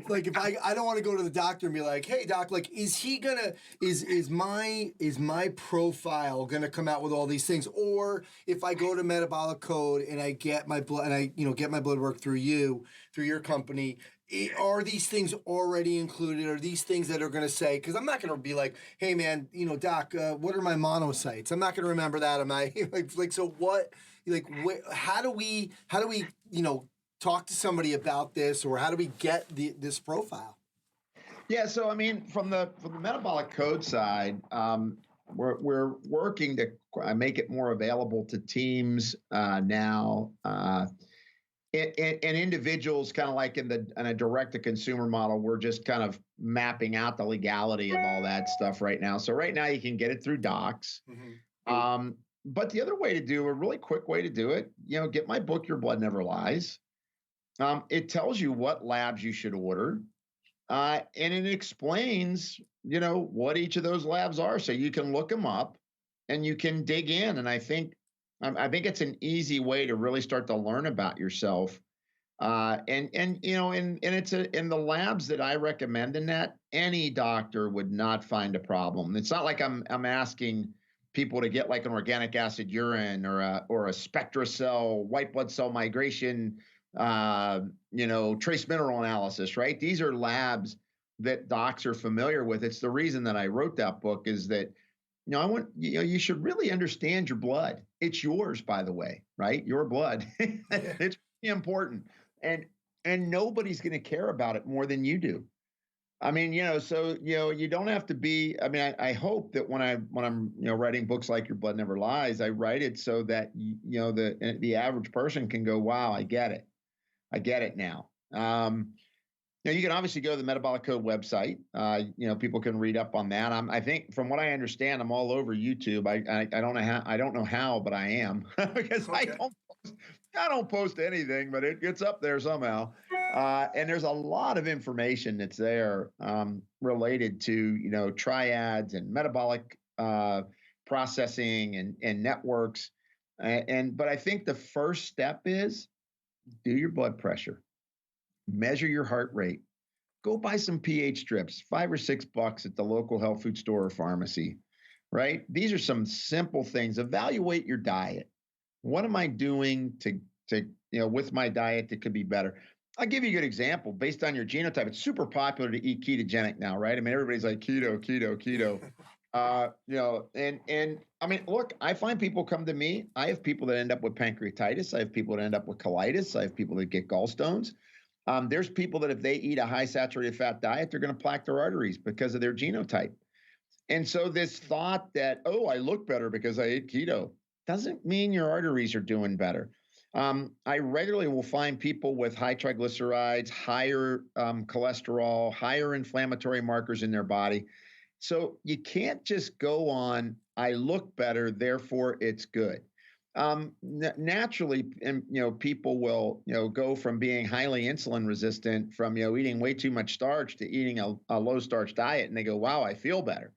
like if I don't want to go to the doctor and be like, hey doc, like, is my profile going to come out with all these things? Or if I go to Metabolic Code and I get my blood and I, get my blood work through your company, are these things already included? Are these things that are going to say, because I'm not going to be like, hey man, doc, what are my monocytes? I'm not going to remember that. Am I like, so what, how do we, talk to somebody about this, or how do we get this profile? Yeah. So, I mean, from the Metabolic Code side, we're working to make it more available to teams now. And individuals, kind of like in a direct-to-consumer model, we're just kind of mapping out the legality of all that stuff right now. So right now you can get it through docs. Mm-hmm. But the other way to do, a really quick way to do it, get my book, Your Blood Never Lies. It tells you what labs you should order. And it explains, what each of those labs are. So you can look them up and you can dig in. And I think it's an easy way to really start to learn about yourself. And it's in the labs that I recommend in that, any doctor would not find a problem. It's not like I'm asking people to get like an organic acid urine or a SpectraCell white blood cell migration, trace mineral analysis, right? These are labs that docs are familiar with. It's the reason that I wrote that book, is that, you should really understand your blood. It's yours, by the way, right? Your blood. It's really important. And nobody's going to care about it more than you do. I mean, so, you don't have to be, I mean, I hope that when I'm, writing books like Your Blood Never Lies, I write it so that, the average person can go, wow, I get it. I get it now. You can obviously go to the Metabolic Code website. People can read up on that. I think, from what I understand, I'm all over YouTube. I don't know how, but I am because okay. I don't post anything, but it gets up there somehow. And there's a lot of information that's there related to triads and metabolic processing and networks. But I think the first step is do your blood pressure. Measure your heart rate. Go buy some pH strips, $5 or $6 at the local health food store or pharmacy, right? These are some simple things. Evaluate your diet. What am I doing to with my diet that could be better? I'll give you a good example. Based on your genotype, it's super popular to eat ketogenic now, right? I mean, everybody's like keto. And I mean, look, I find people come to me. I have people that end up with pancreatitis. I have people that end up with colitis. I have people that get gallstones. There's people that if they eat a high saturated fat diet, they're going to plaque their arteries because of their genotype. And so this thought that, oh, I look better because I ate keto, doesn't mean your arteries are doing better. I regularly will find people with high triglycerides, higher cholesterol, higher inflammatory markers in their body. So you can't just go on, I look better, therefore it's good. Naturally, people will, go from being highly insulin resistant from, eating way too much starch to eating a low starch diet. And they go, wow, I feel better.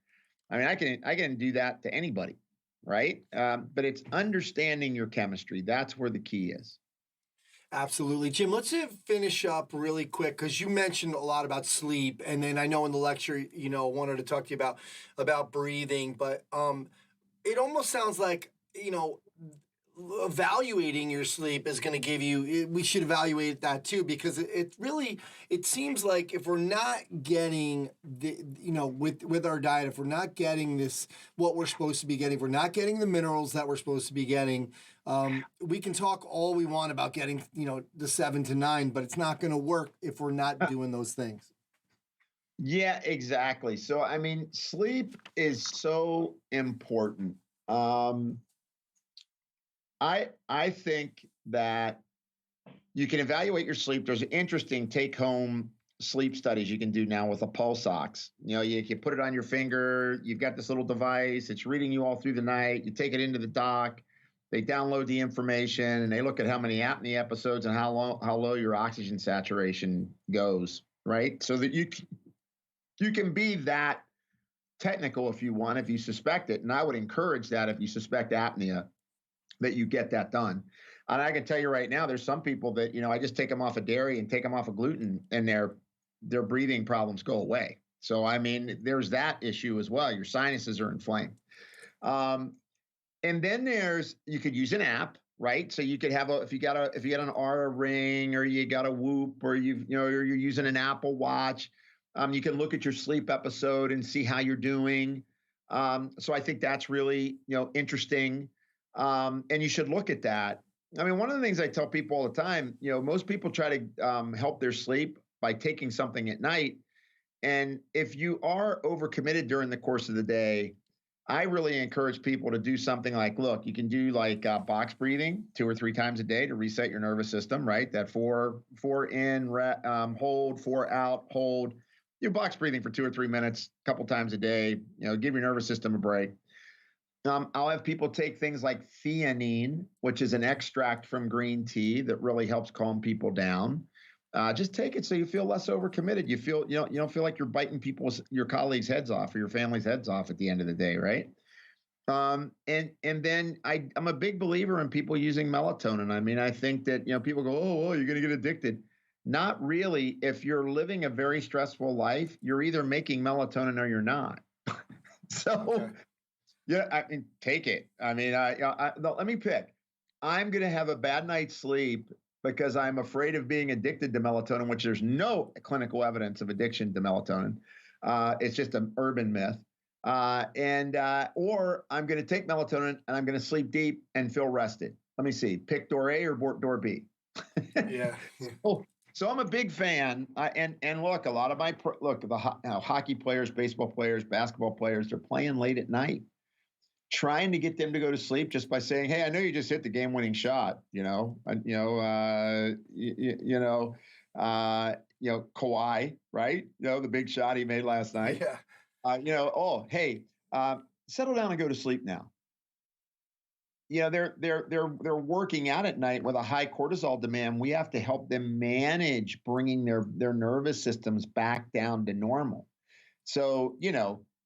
I mean, I can do that to anybody, right? But it's understanding your chemistry. That's where the key is. Absolutely. Jim, let's finish up really quick, because you mentioned a lot about sleep. And then I know in the lecture, I wanted to talk to you about breathing, but it almost sounds like, evaluating your sleep is going to give you, we should evaluate that too, because it seems like if we're not getting with our diet, if we're not getting this, what we're supposed to be getting, if we're not getting the minerals that we're supposed to be getting, we can talk all we want about getting, the 7 to 9, but it's not going to work if we're not doing those things. Yeah, exactly. So, I mean, sleep is so important. I think that you can evaluate your sleep. There's interesting take-home sleep studies you can do now with a pulse ox. You can put it on your finger. You've got this little device. It's reading you all through the night. You take it into the doc. They download the information and they look at how many apnea episodes and how low your oxygen saturation goes, right? So that you can be that technical if you want, if you suspect it. And I would encourage that if you suspect apnea, that you get that done. And I can tell you right now, there's some people that, I just take them off of dairy and take them off of gluten and their breathing problems go away. So, I mean, there's that issue as well. Your sinuses are inflamed. And then you could use an app, right? So you could have if you got an Oura Ring or you got a Whoop or you're using an Apple Watch, you can look at your sleep episode and see how you're doing. So I think that's really, interesting. And you should look at that. I mean, one of the things I tell people all the time, most people try to help their sleep by taking something at night. And if you are overcommitted during the course of the day, I really encourage people to do something like, look, you can do like box breathing 2 or 3 times a day to reset your nervous system, right? That four in, hold, 4 out, hold. Do box breathing for 2 or 3 minutes, a couple times a day. Give your nervous system a break. I'll have people take things like theanine, which is an extract from green tea that really helps calm people down. Just take it so you feel less overcommitted. You don't feel like you're biting your colleagues' heads off or your family's heads off at the end of the day, right? And then I'm a big believer in people using melatonin. I mean, I think that people go, oh, you're going to get addicted. Not really. If you're living a very stressful life, you're either making melatonin or you're not. So, okay. Yeah, I mean, take it. I mean, let me pick. I'm going to have a bad night's sleep because I'm afraid of being addicted to melatonin, which there's no clinical evidence of addiction to melatonin. It's just an urban myth. Or I'm going to take melatonin and I'm going to sleep deep and feel rested. Let me see. Pick door A or door B. Yeah. So I'm a big fan. And look, a lot of hockey players, baseball players, basketball players, they're playing late at night. Trying to get them to go to sleep just by saying, "Hey, I know you just hit the game-winning shot." Kawhi, right? The big shot he made last night. Yeah. Settle down and go to sleep now. They're working out at night with a high cortisol demand. We have to help them manage bringing their nervous systems back down to normal. So,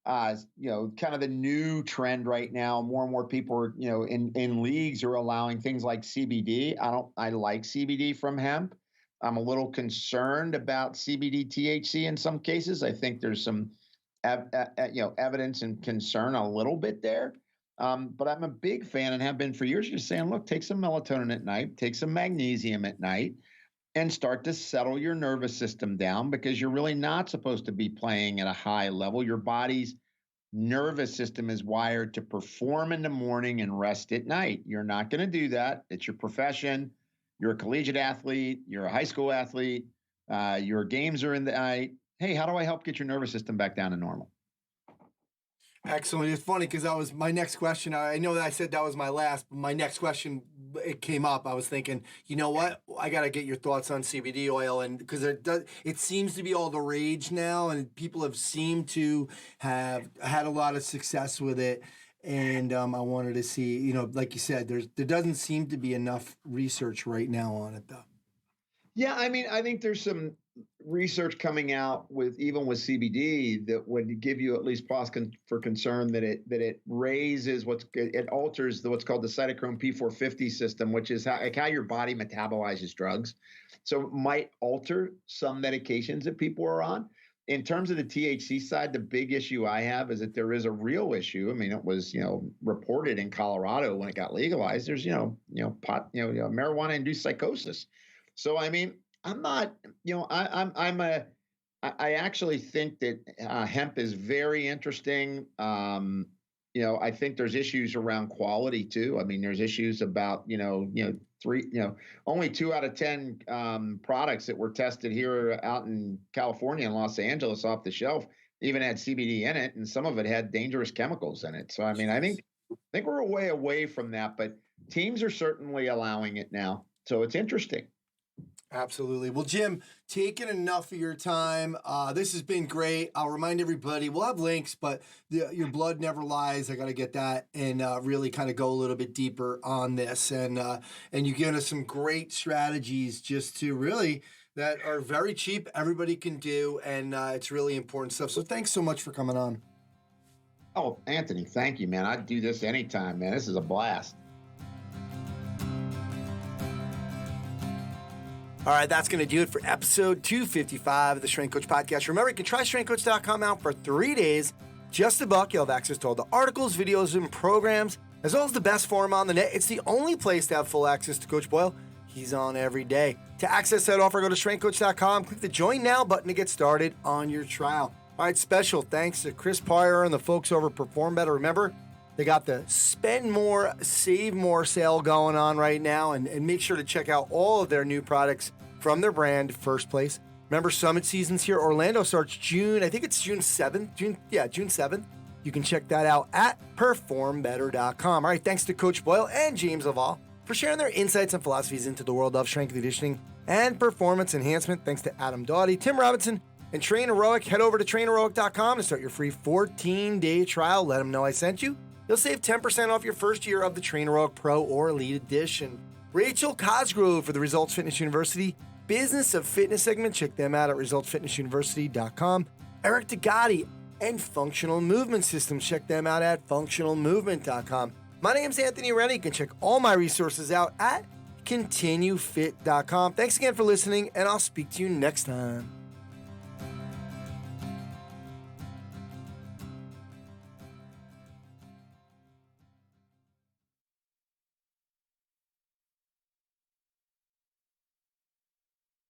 kind of the new trend right now, more and more people are, in leagues are allowing things like CBD. I like CBD from hemp. I'm a little concerned about CBD THC in some cases. I think there's some, evidence and concern a little bit there. But I'm a big fan and have been for years, just saying, look, take some melatonin at night, take some magnesium at night, and start to settle your nervous system down because you're really not supposed to be playing at a high level. Your body's nervous system is wired to perform in the morning and rest at night. You're not going to do that. It's your profession. You're a collegiate athlete. You're a high school athlete. Your games are in the night. Hey, how do I help get your nervous system back down to normal? Excellent. It's funny because that was my next question. I know that I said that was my last, but my next question, it came up. I was thinking, you know what? I got to get your thoughts on CBD oil, and because it seems to be all the rage now, and people have seemed to have had a lot of success with it. And I wanted to see, like you said, there doesn't seem to be enough research right now on it, though. Yeah, I mean, I think there's some research coming out with CBD that would give you at least pause for concern that it raises it alters what's called the cytochrome P450 system, which is how your body metabolizes drugs. So it might alter some medications that people are on. In terms of the THC side, the big issue I have is that there is a real issue. I mean, it was reported in Colorado when it got legalized. There's marijuana-induced psychosis. So I mean, I'm not, I actually think that hemp is very interesting. I think there's issues around quality too. I mean, there's issues about, only 2 out of 10 products that were tested here out in California and Los Angeles off the shelf even had CBD in it, and some of it had dangerous chemicals in it. So, I mean, I think we're a way away from that, but teams are certainly allowing it now. So it's interesting. Absolutely. Well, Jim, taking enough of your time. This has been great. I'll remind everybody, we'll have links, but your blood never lies. I got to get that and really kind of go a little bit deeper on this. And you've given us some great strategies just to really that are very cheap. Everybody can do. And it's really important stuff. So thanks so much for coming on. Oh, Anthony, thank you, man. I'd do this anytime, man. This is a blast. All right, that's going to do it for episode 255 of the Strength Coach Podcast. Remember, you can try StrengthCoach.com out for 3 days. Just $1. You'll have access to all the articles, videos, and programs, as well as the best forum on the net. It's the only place to have full access to Coach Boyle. He's on every day. To access that offer, go to StrengthCoach.com. Click the Join Now button to get started on your trial. All right, special thanks to Chris Pryor and the folks over at Perform Better. Remember, they got the Spend More, Save More sale going on right now, and make sure to check out all of their new products from their brand, First Place. Remember, Summit season's here. Orlando starts June 7th. June 7th. You can check that out at performbetter.com. All right, thanks to Coach Boyle and James LaValle for sharing their insights and philosophies into the world of strength conditioning and performance enhancement. Thanks to Adam Doughty, Tim Robinson, and Train Heroic. Head over to trainheroic.com to start your free 14-day trial. Let them know I sent you. You'll save 10% off your first year of the Train Heroic Pro or Elite Edition. Rachel Cosgrove for the Results Fitness University Business of Fitness segment. Check them out at resultsfitnessuniversity.com. Eric Degatti and Functional Movement Systems. Check them out at functionalmovement.com. My name's Anthony Rennie. You can check all my resources out at continuefit.com. Thanks again for listening, and I'll speak to you next time.